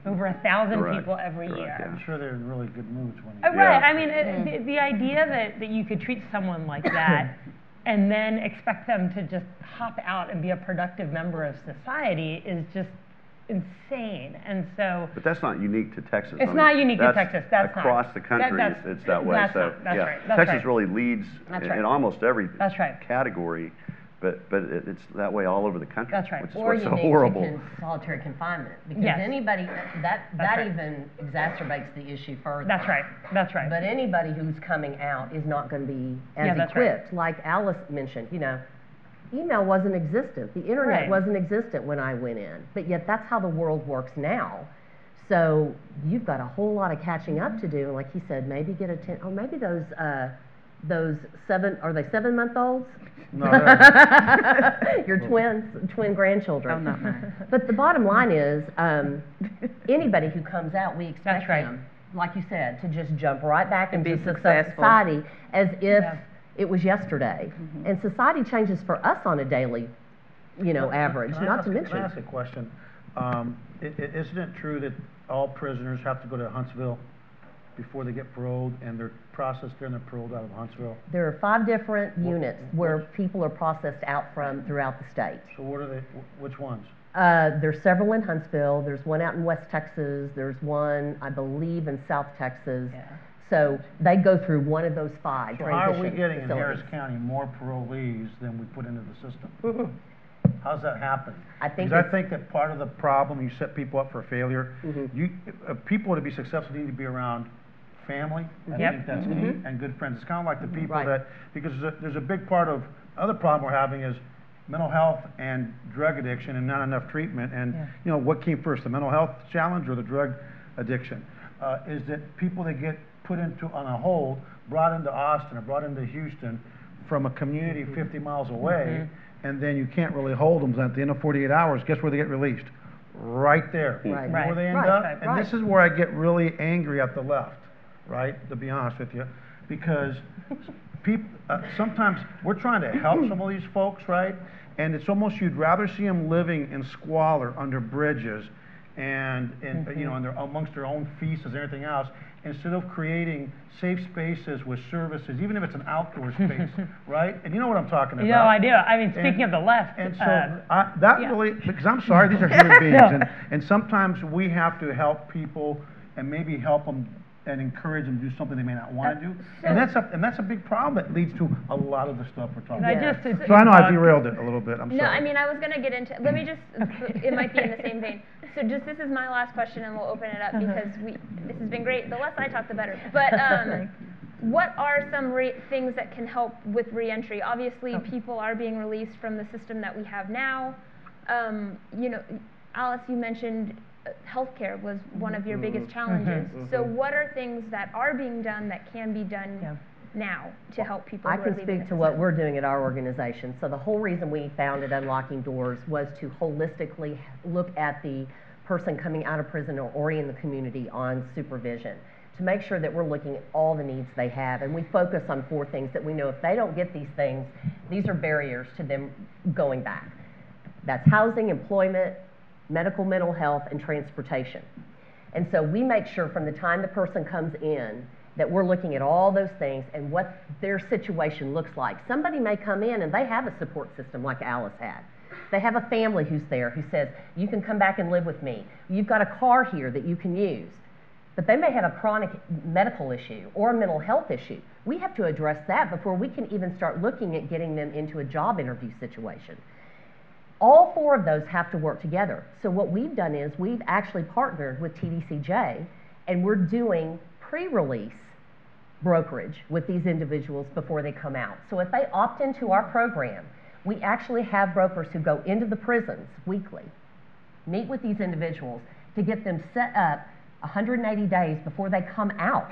Over 1,000 people every year. I'm sure they're in really good moods when you Right. I mean, the idea that you could treat someone like that and then expect them to just hop out and be a productive member of society is just insane. And so, but that's not unique to Texas. It's not unique to Texas. That's across the country. It's that way. That's so right. That's right. Texas really leads in almost every right. category, but it's that way all over the country. That's right. Which is Or what's so unique horrible. to solitary confinement, because Yes. anybody that right. even exacerbates the issue further. That's right. That's right. But anybody who's coming out is not going to be as that's right. equipped. Like Alice mentioned, email wasn't existent. The internet Right. wasn't existent when I went in. But yet that's how the world works now. So you've got a whole lot of catching up to do. And like he said, maybe get a 10, maybe those 7-month-olds? No, they're- Your twin grandchildren. Oh, not mine. But the bottom line is, anybody who comes out, we expect That's right. them, like you said, to just jump right back And into be successful. society as if Yeah. it was yesterday. And society changes for us on a daily, average, Can I not ask- to Can I mention. ask a question? Isn't it true that all prisoners have to go to Huntsville before they get paroled, and they're processed there and they're paroled out of Huntsville? There are 5 different units where people are processed out from throughout the state. So what are they, which ones? There's several in Huntsville, there's one out in West Texas, there's one, I believe, in South Texas. Yeah. So they go through one of those 5 So how are we transition getting in facilities. Harris County more parolees than we put into the system? How's that happen? I think Because I it's- think that part of the problem, you set people up for failure. People to be successful need to be around family. I Yep. think that's key, and good friends. It's kind of like the people Right. that, because there's a big part of, other problem we're having is mental health and drug addiction and not enough treatment. And, Yeah. you know, what came first, the mental health challenge or the drug addiction? Is that people that get put into, on a hold, brought into Austin or brought into Houston from a community 50 miles away, and then you can't really hold them. At the end of 48 hours, guess where they get released? Right there. Right. You know where they end Right. up? Right. And this is where I get really angry at the left, right, to be honest with you, because people, sometimes we're trying to help some of these folks, right? And it's almost, you'd rather see them living in squalor under bridges and you know, amongst their own feasts and everything else, instead of creating safe spaces with services, even if it's an outdoor space, right? And you know what I'm talking about. No, I do. I mean, speaking of And- the left, And so, yeah. really, because I'm sorry, these are human beings, No. and sometimes we have to help people and maybe help them and encourage them to do something they may not want to do. And that's a big problem that leads to a lot of the stuff we're talking and I about. just, So I know I derailed it a little bit, I'm sorry. No, I mean, I was gonna get into, let me just, it might be in the same vein. So just, this is my last question and we'll open it up because this has been great. The less I talk, the better. But, what are some things that can help with reentry? Obviously, people are being released from the system that we have now. You know, Alice, you mentioned healthcare was one of your biggest challenges. So what are things that are being done that can be done now to help people I who are can leaving speak the to what system? we're doing at our organization. So the whole reason we founded Unlocking Doors was to holistically look at the person coming out of prison or already in the community on supervision, to make sure that we're looking at all the needs they have. And we focus on 4 things that we know if they don't get these things, these are barriers to them going back. That's housing, employment, medical, mental health, and transportation. And so we make sure from the time the person comes in that we're looking at all those things and what their situation looks like. Somebody may come in and they have a support system like Alice had. They have a family who's there who says, you can come back and live with me. You've got a car here that you can use. But they may have a chronic medical issue or a mental health issue. We have to address that before we can even start looking at getting them into a job interview situation. All 4 of those have to work together. So what we've done is we've actually partnered with TDCJ, and we're doing pre-release brokerage with these individuals before they come out. So if they opt into our program, we actually have brokers who go into the prisons weekly, meet with these individuals to get them set up 180 days before they come out,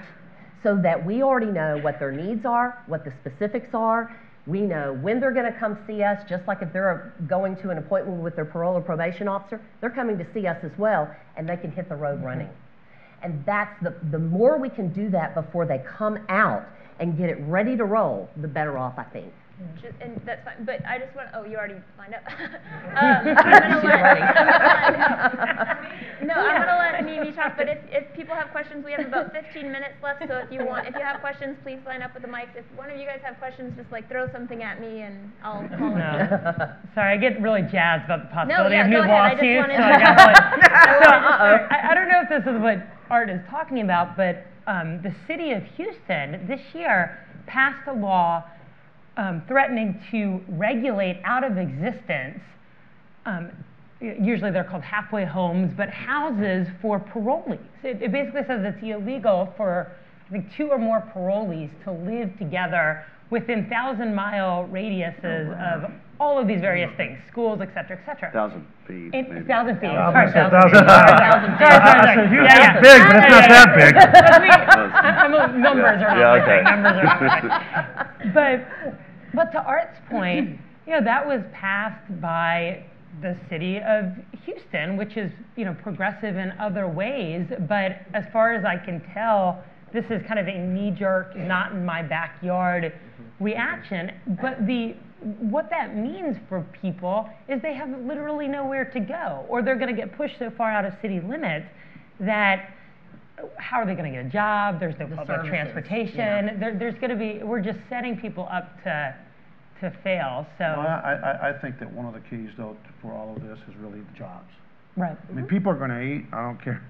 so that we already know what their needs are, what the specifics are. We know when they're going to come see us, just like if they're going to an appointment with their parole or probation officer, they're coming to see us as well, and they can hit the road running. And that's the more we can do that before they come out and get it ready to roll, the better off, I think. And that's fine, but I just want, oh, you already lined up. I'm gonna let Mimi talk, but if people have questions, we have about 15 minutes left, so if you have questions, please line up with the mics. If one of you guys have questions, just like throw something at me and I'll call it. Sorry, I get really jazzed about the possibility of go new ahead. I just lawsuits, wanted so to- I got like, I don't know if this is what Art is talking about, but the city of Houston this year passed a law threatening to regulate out of existence, usually they're called halfway homes, but houses for parolees. It basically says it's illegal for, I think, 2 or more parolees to live together within 1,000-mile radiuses of all of these various things, schools, et cetera, et cetera. 1,000 feet, maybe. 1,000 feet. I Sorry, almost said 1,000 feet. 1,000 miles. Sorry. Houston's big, but it's not that big. Numbers are not Yeah, my okay. thing. Numbers are not my thing. But to Art's point, you know, that was passed by the city of Houston, which is, you know, progressive in other ways. But as far as I can tell, this is kind of a knee-jerk, not in my backyard reaction. But the what that means for people is they have literally nowhere to go, or they're going to get pushed so far out of city limits that how are they going to get a job? There's no public services, transportation. There's going to be, we're just setting people up to fail. So Well, I think that one of the keys, though, for all of this is really the jobs. right. I mean, people are going to eat. I don't care.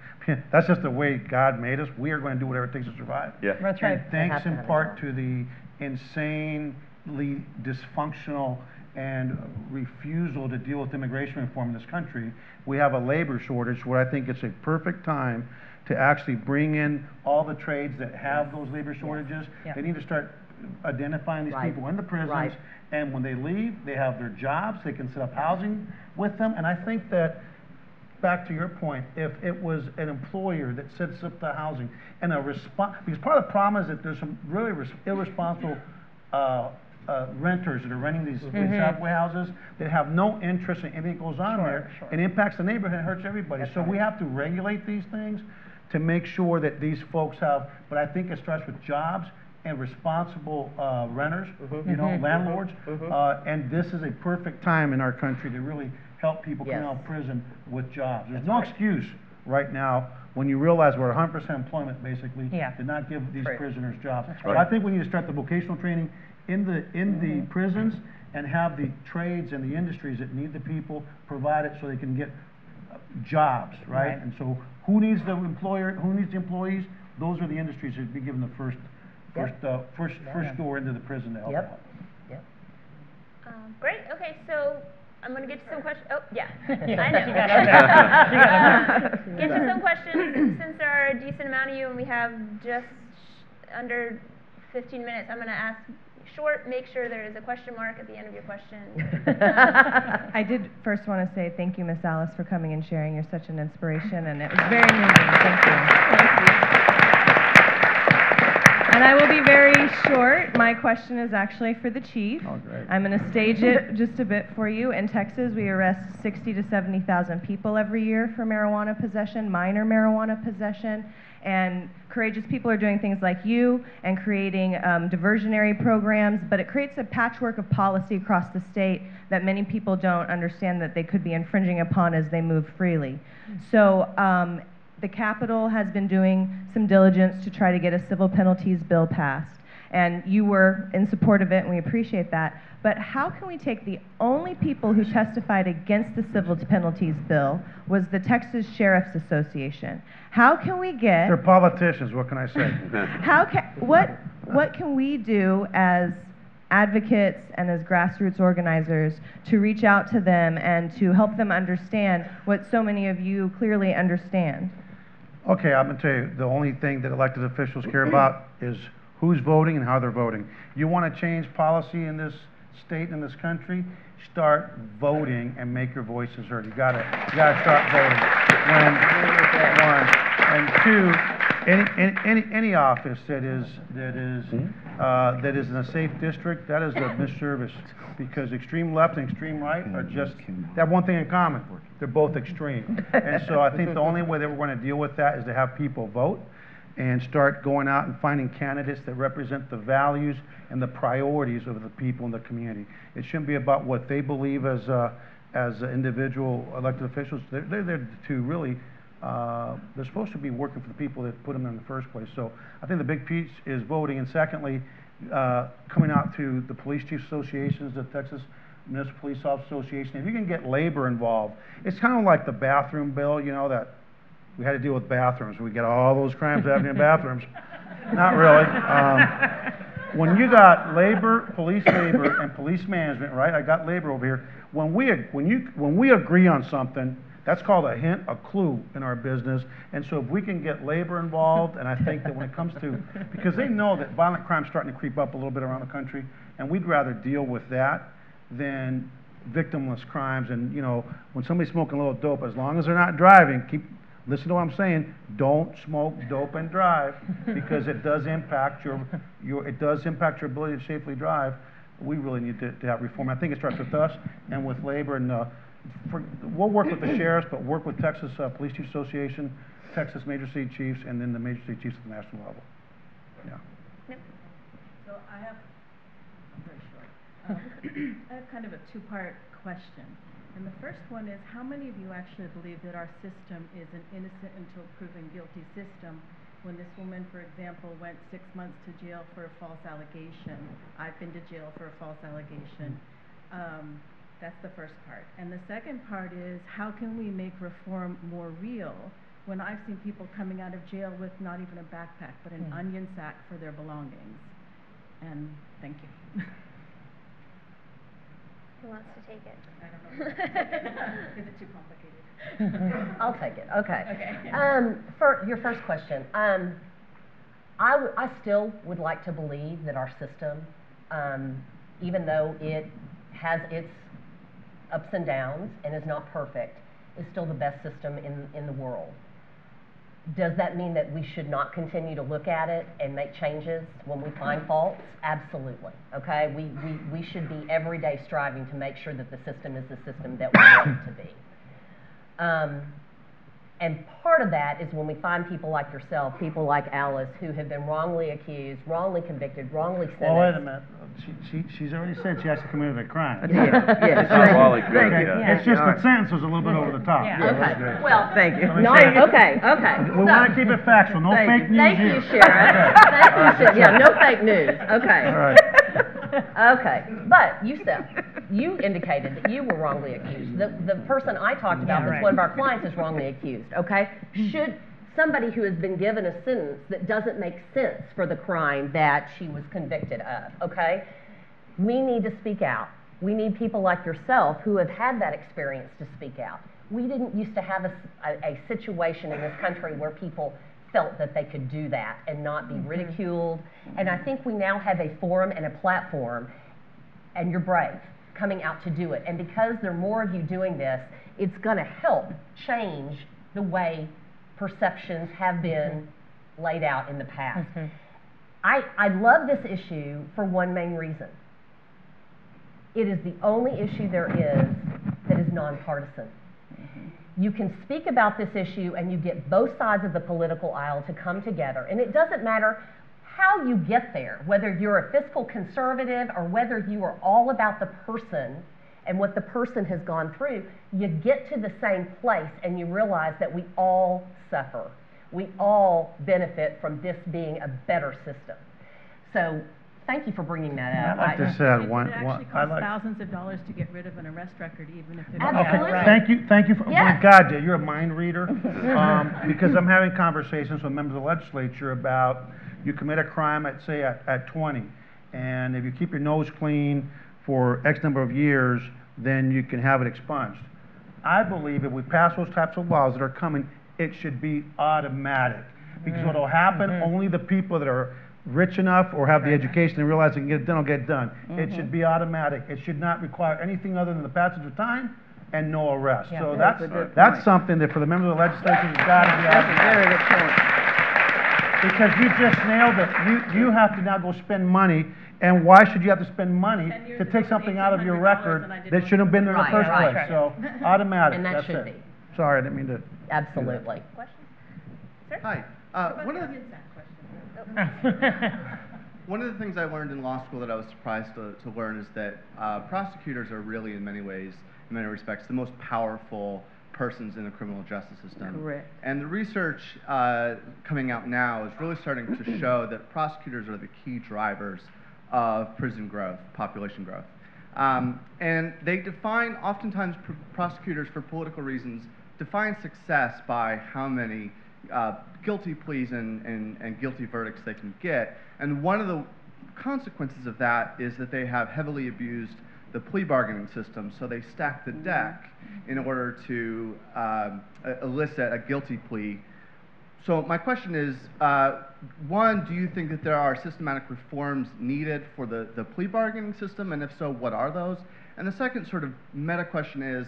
That's just the way God made us. We are going to do whatever it takes to survive. Yeah. That's right. And thanks have to in have a part job. to the insanely dysfunctional and refusal to deal with immigration reform in this country, we have a labor shortage where I think it's a perfect time to actually bring in all the trades that have those labor shortages. Yeah. They need to start identifying these Right. people in the prisons, Right. and when they leave, they have their jobs, they can set up housing with them, and I think that, back to your point, if it was an employer that sets up the housing and because part of the problem is that there's some really irresponsible renters that are renting these halfway houses that have no interest in anything that goes on there. Sure. It impacts the neighborhood and hurts everybody. So we have to regulate these things to make sure that these folks have, but I think it starts with jobs and responsible renters, you know, landlords. And this is a perfect time in our country to really help people come Yes. out of prison with jobs. There's no excuse right now when you realize we're 100% employment basically Yeah. to not give these Right. prisoners jobs. So right. I think we need to start the vocational training in the prisons and have the trades and the industries that need the people provide it so they can get jobs, right? Right. And so who needs the employer, who needs the employees? Those are the industries that should be given the first door into the prison to help Yep. out. Yep. Great. Okay, so I'm going to get to some questions. Oh, yeah. Yeah, I know. she got up there. Get to some questions. Since there are a decent amount of you and we have just under 15 minutes, I'm going to ask short, make sure there is a question mark at the end of your question. I did first want to say thank you, Miss Alice, for coming and sharing. You're such an inspiration, and it was very moving. Thank you. And I will be very short. My question is actually for the chief. Oh, great. I'm going to stage it just a bit for you. In Texas, we arrest 60 to 70,000 people every year for marijuana possession, minor marijuana possession. And courageous people are doing things like you and creating diversionary programs, but it creates a patchwork of policy across the state that many people don't understand that they could be infringing upon as they move freely. So the Capitol has been doing some diligence to try to get a civil penalties bill passed. And you were in support of it, and we appreciate that. But how can we take the only people who testified against the civil penalties bill was the Texas Sheriff's Association? How can we get... They're politicians, what can I say? What can we do as advocates and as grassroots organizers to reach out to them and to help them understand what so many of you clearly understand? Okay, I'm going to tell you, the only thing that elected officials care about is who's voting and how they're voting. You want to change policy in this state, in this country, start voting and make your voices heard. You gotta start voting. And two, any office that is in a safe district, that is a misservice, because extreme left and extreme right are just, they have one thing in common. They're both extreme. And so I think the only way that we're going to deal with that is to have people vote and start going out and finding candidates that represent the values and the priorities of the people in the community. It shouldn't be about what they believe as individual elected officials. They're there to really, they're supposed to be working for the people that put them in the first place. So I think the big piece is voting, and secondly, coming out to the police chief associations, the Texas Municipal Police Officer Association. If you can get labor involved, it's kind of like the bathroom bill, you know, that we had to deal with bathrooms. We get all those crimes happening in bathrooms. Not really. When you got labor, and police management, right? I got labor over here. When we agree on something, that's called a hint, a clue in our business. And so if we can get labor involved, and I think that when it comes to, because they know that violent crime's starting to creep up a little bit around the country, and we'd rather deal with that than victimless crimes. And you know, when somebody's smoking a little dope, as long as they're not driving, listen to what I'm saying. Don't smoke dope and drive, because it does impact your ability to safely drive. We really need to have reform. I think it starts with us and with labor, and we'll work with the sheriffs, but work with Texas Police Chiefs Association, Texas Major City Chiefs, and then the Major City Chiefs at the national level. Yeah. So I have, very short. I have kind of a two-part question. And the first one is, how many of you actually believe that our system is an innocent until proven guilty system? When this woman, for example, went 6 months to jail for a false allegation. I've been to jail for a false allegation. That's the first part. And the second part is, how can we make reform more real when I've seen people coming out of jail with not even a backpack, but an onion sack for their belongings? And thank you. Who wants to take it? I don't know. Is it too complicated? I'll take it. Okay. Okay. For your first question, I still would like to believe that our system, even though it has its ups and downs and is not perfect, is still the best system in the world. Does that mean that we should not continue to look at it and make changes when we find faults? Absolutely. Okay? We should be every day striving to make sure that the system is the system that we want it to be. And part of that is when we find people like yourself, people like Alice, who have been wrongly accused, wrongly convicted, wrongly sentenced. Well, wait a minute. She's already said she actually committed a crime. Yes. It's just the sentence was a little bit over the top. Yeah. Okay. Well, Thank you. okay. We want to keep it factual. No fake news Thank here. you, Sharon. Thank you, Sharon. Yeah, no fake news. Okay. All right. Okay, but you indicated that you were wrongly accused. The person I talked about, that's one of our clients, is wrongly accused, okay? Should somebody who has been given a sentence that doesn't make sense for the crime that she was convicted of, okay? We need to speak out. We need people like yourself who have had that experience to speak out. We didn't used to have a situation in this country where people felt that they could do that and not be ridiculed. And I think we now have a forum and a platform, and you're brave coming out to do it. And because there are more of you doing this, it's going to help change the way perceptions have been laid out in the past. I love this issue for one main reason. It is the only issue there is that is nonpartisan. You can speak about this issue and you get both sides of the political aisle to come together. And it doesn't matter how you get there, whether you're a fiscal conservative or whether you are all about the person and what the person has gone through, you get to the same place and you realize that we all suffer. We all benefit from this being a better system. So thank you for bringing that up. I'd like to say one. It actually costs thousands of dollars to get rid of an arrest record, even if it Absolutely. Okay, thank you for, Yes. my God, Jay, you're a mind reader. Because I'm having conversations with members of the legislature about, you commit a crime at, say, at 20, and if you keep your nose clean for X number of years, then you can have it expunged. I believe if we pass those types of laws that are coming, it should be automatic. Because what will happen, only the people that are rich enough or have the education and realize they can get it done will get it done. It should be automatic. It should not require anything other than the passage of time and no arrest. Yeah. So That's a good that's point. something that for the members of the legislature has got to be That's a automatic. very good point. Because you just nailed it. You have to now go spend money, and why should you have to spend money 10 years to ago, take it something was out of your $1,800 record and I didn't that want shouldn't have been there in the Right, first right, place? right. So automatic. And that that's should it. be. Sorry, I didn't mean to. Absolutely. Questions? Sir? Hi. One of the One of the things I learned in law school that I was surprised to learn is that prosecutors are really, in many ways, in many respects, the most powerful persons in the criminal justice system. Correct. And the research coming out now is really starting to show that prosecutors are the key drivers of prison growth, population growth. And they define, oftentimes prosecutors, for political reasons, define success by how many guilty pleas and guilty verdicts they can get. And one of the consequences of that is that they have heavily abused the plea bargaining system, so they stack the deck in order to elicit a guilty plea. So my question is, one, do you think that there are systematic reforms needed for the plea bargaining system, and if so, what are those? And the second sort of meta question is,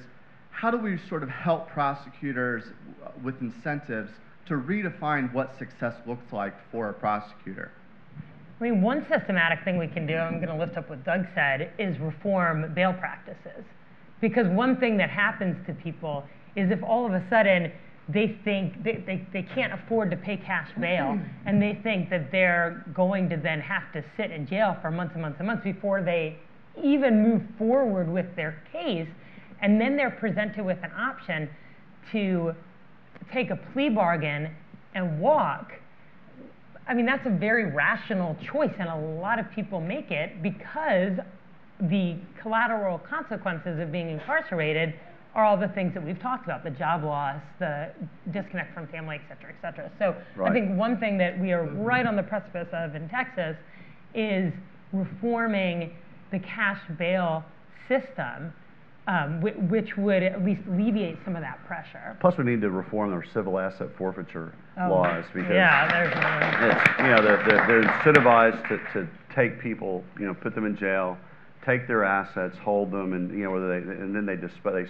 how do we sort of help prosecutors with incentives to redefine what success looks like for a prosecutor? I mean, one systematic thing we can do, I'm going to lift up what Doug said, is reform bail practices. Because one thing that happens to people is if all of a sudden they think they can't afford to pay cash bail, and they think that they're going to then have to sit in jail for months and months and months before they even move forward with their case, and then they're presented with an option to take a plea bargain and walk. I mean, that's a very rational choice, and a lot of people make it because the collateral consequences of being incarcerated are all the things that we've talked about, the job loss, the disconnect from family, et cetera, et cetera. So I think one thing that we are right on the precipice of in Texas is reforming the cash bail system, which would at least alleviate some of that pressure. Plus, we need to reform our civil asset forfeiture laws because they're incentivized to take people, put them in jail, take their assets, hold them, and and then they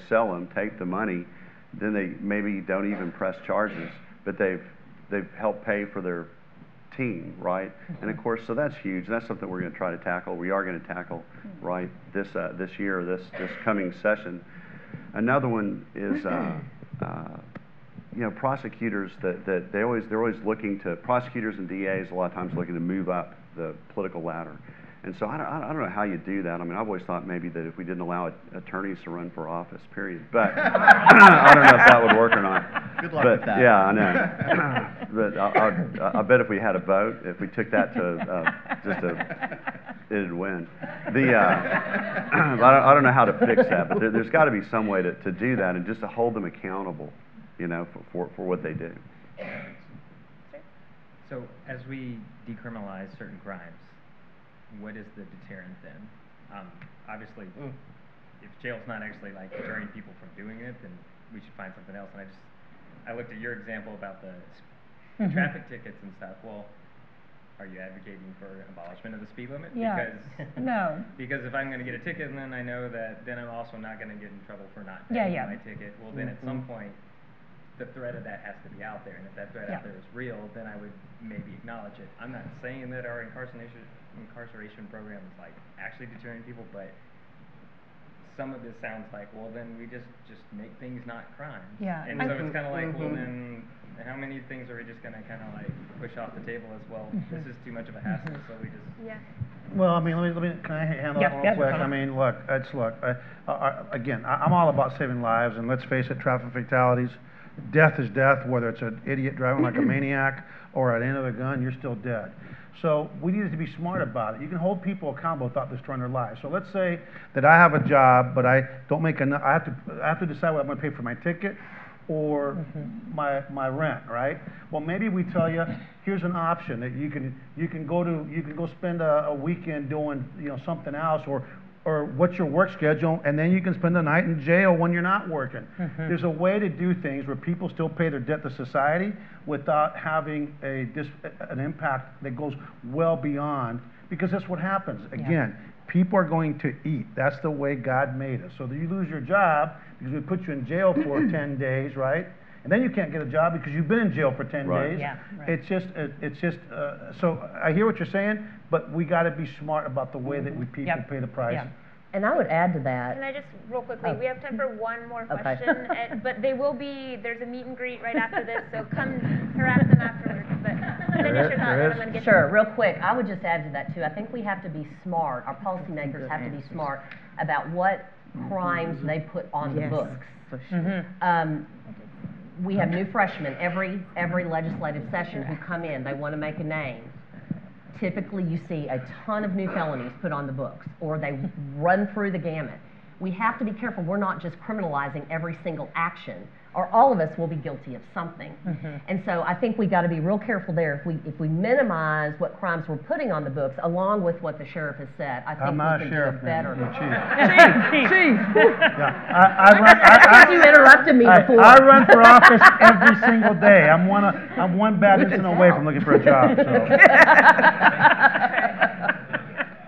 sell them, take the money, then they maybe don't even press charges, but they've helped pay for their team, right? And of course, so that's huge. That's something we're going to try to tackle. We are going to tackle, right, this year, this coming session. Another one is, prosecutors that they're always looking to, prosecutors and DAs a lot of times looking to move up the political ladder. And so I don't know how you do that. I mean, I've always thought maybe that if we didn't allow attorneys to run for office, period. But I don't know if that would work or not. Good luck with that. Yeah, I know. But I bet if we had a vote, if we took that to it'd win. I don't know how to fix that, but there's got to be some way to do that and just to hold them accountable, for what they do. So as we decriminalize certain crimes, what is the deterrent then? Obviously, if jail's not actually like deterring people from doing it, then we should find something else. And I looked at your example about the traffic tickets and stuff. Well, are you advocating for abolishment of the speed limit? Yeah. Because if I'm going to get a ticket and then I know that then I'm also not going to get in trouble for not Yeah, paying yeah. my ticket, well then at some point the threat of that has to be out there, and if that threat out there is real, then I would maybe acknowledge it. I'm not saying that our incarceration program is like actually deterring people, but some of this sounds like, well, then we just make things not crimes. Yeah. And so it's kind of like, well, then how many things are we just going to kind of like push off the table as well? This is too much of a hassle, so we just. Yeah. Well, I mean, let me can I handle that real quick? I mean, look, again, I'm all about saving lives, and let's face it, traffic fatalities, death is death, whether it's an idiot driving like a maniac or at the end of a gun, you're still dead. So we need to be smart about it. You can hold people accountable without destroying their lives. So let's say that I have a job, but I don't make enough. I have to decide what I'm going to pay for my ticket or my rent, right? Well, maybe we tell you, here's an option that you can go spend a weekend doing something else, or what's your work schedule, and then you can spend the night in jail when you're not working. There's a way to do things where people still pay their debt to society without having an impact that goes well beyond, because that's what happens. Again, people are going to eat. That's the way God made us. So that you lose your job because we put you in jail for 10 days, right? And then you can't get a job because you've been in jail for 10 days. Yeah, right. It's just. So I hear what you're saying, but we got to be smart about the way that people pay the price. Yeah. And I would add to that. Can I just, real quickly, we have time for one more question, but there's a meet and greet right after this, so come harass them afterwards, but finish your thought, and I'm going to get Sure, real quick, I would just add to that too. I think we have to be smart, our policymakers have to be smart about what crimes they put on the books. For sure. We have new freshmen every legislative session who come in, they want to make a name. Typically, you see a ton of new felonies put on the books, or they run through the gamut. We have to be careful we're not just criminalizing every single action, or all of us will be guilty of something. And so I think we got to be real careful there. If we minimize what crimes we're putting on the books, along with what the sheriff has said, I think we can do it better. Chief. You interrupted me before. I run for office every single day. I'm one bad incident away from looking for a job. So.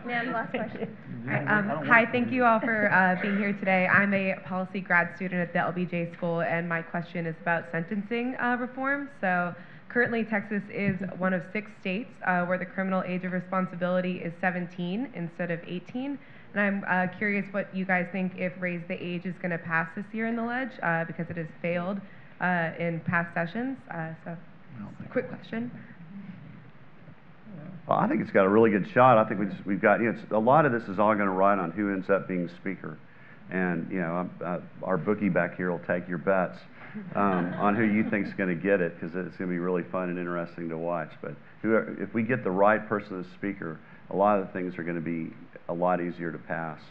Nan, last question. Hi, thank you all for being here today. I'm a policy grad student at the LBJ School, and my question is about sentencing reform. So currently, Texas is one of 6 states where the criminal age of responsibility is 17 instead of 18. And I'm curious what you guys think if Raise the Age is going to pass this year in the ledge, because it has failed in past sessions. So, quick question. Well, I think it's got a really good shot. I think we've got, a lot of this is all going to ride on who ends up being speaker. And, our bookie back here will take your bets on who you think's going to get it, because it's going to be really fun and interesting to watch. But if we get the right person as speaker, a lot of the things are going to be a lot easier to pass.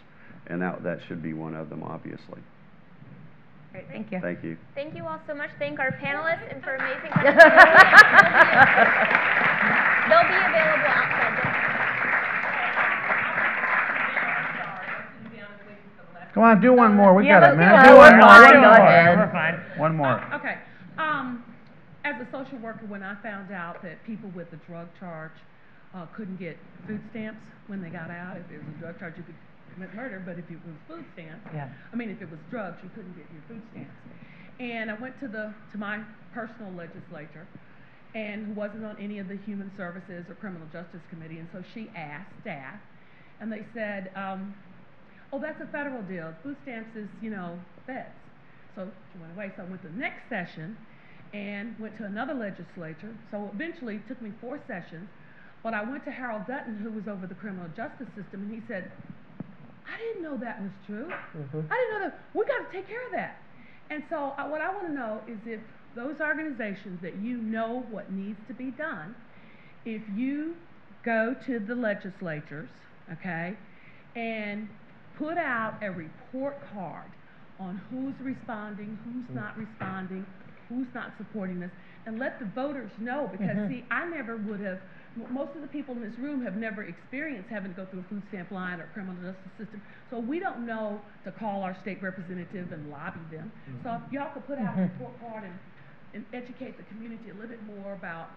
And that should be one of them, obviously. Great, thank you. Thank you. Thank you all so much. Thank our panelists and for amazing questions. They'll be available outside. Come on, do one more. We got a minute. Do one more. We're fine. One more. Okay. As a social worker, when I found out that people with a drug charge couldn't get food stamps when they got out, if it was a drug charge, you could commit murder, but if it was food stamps, if it was drugs, you couldn't get your food stamps. And I went to my personal legislature, and who wasn't on any of the Human Services or Criminal Justice Committee, and so she asked staff, and they said, oh, that's a federal deal. Food stamps is, feds. So she went away. So I went to the next session and went to another legislature. So eventually it took me 4 sessions, but I went to Harold Dutton, who was over the criminal justice system, and he said, I didn't know that was true. I didn't know that. We got to take care of that. And so what I want to know is if those organizations that know what needs to be done, if you go to the legislatures, okay, and put out a report card on who's responding, who's not responding, who's not supporting this, and let the voters know, because see, I never would have, most of the people in this room have never experienced having to go through a food stamp line or criminal justice system, so we don't know to call our state representative and lobby them. So if y'all could put out a report card and educate the community a little bit more about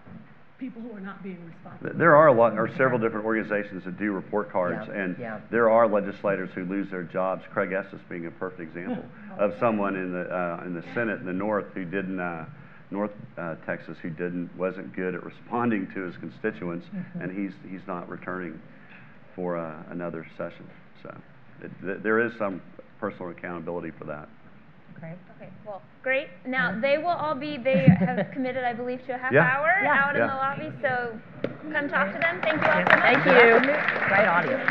people who are not being responsible. There are several different organizations that do report cards, and there are legislators who lose their jobs. Craig Estes being a perfect example of someone in the Senate in the North who didn't North Texas who wasn't good at responding to his constituents, and he's not returning for another session. So there is some personal accountability for that. Great. Okay, well, great. Now, they have committed, I believe, to a half hour out in the lobby, so come talk to them. Thank you all so much. Thank you. Great audience.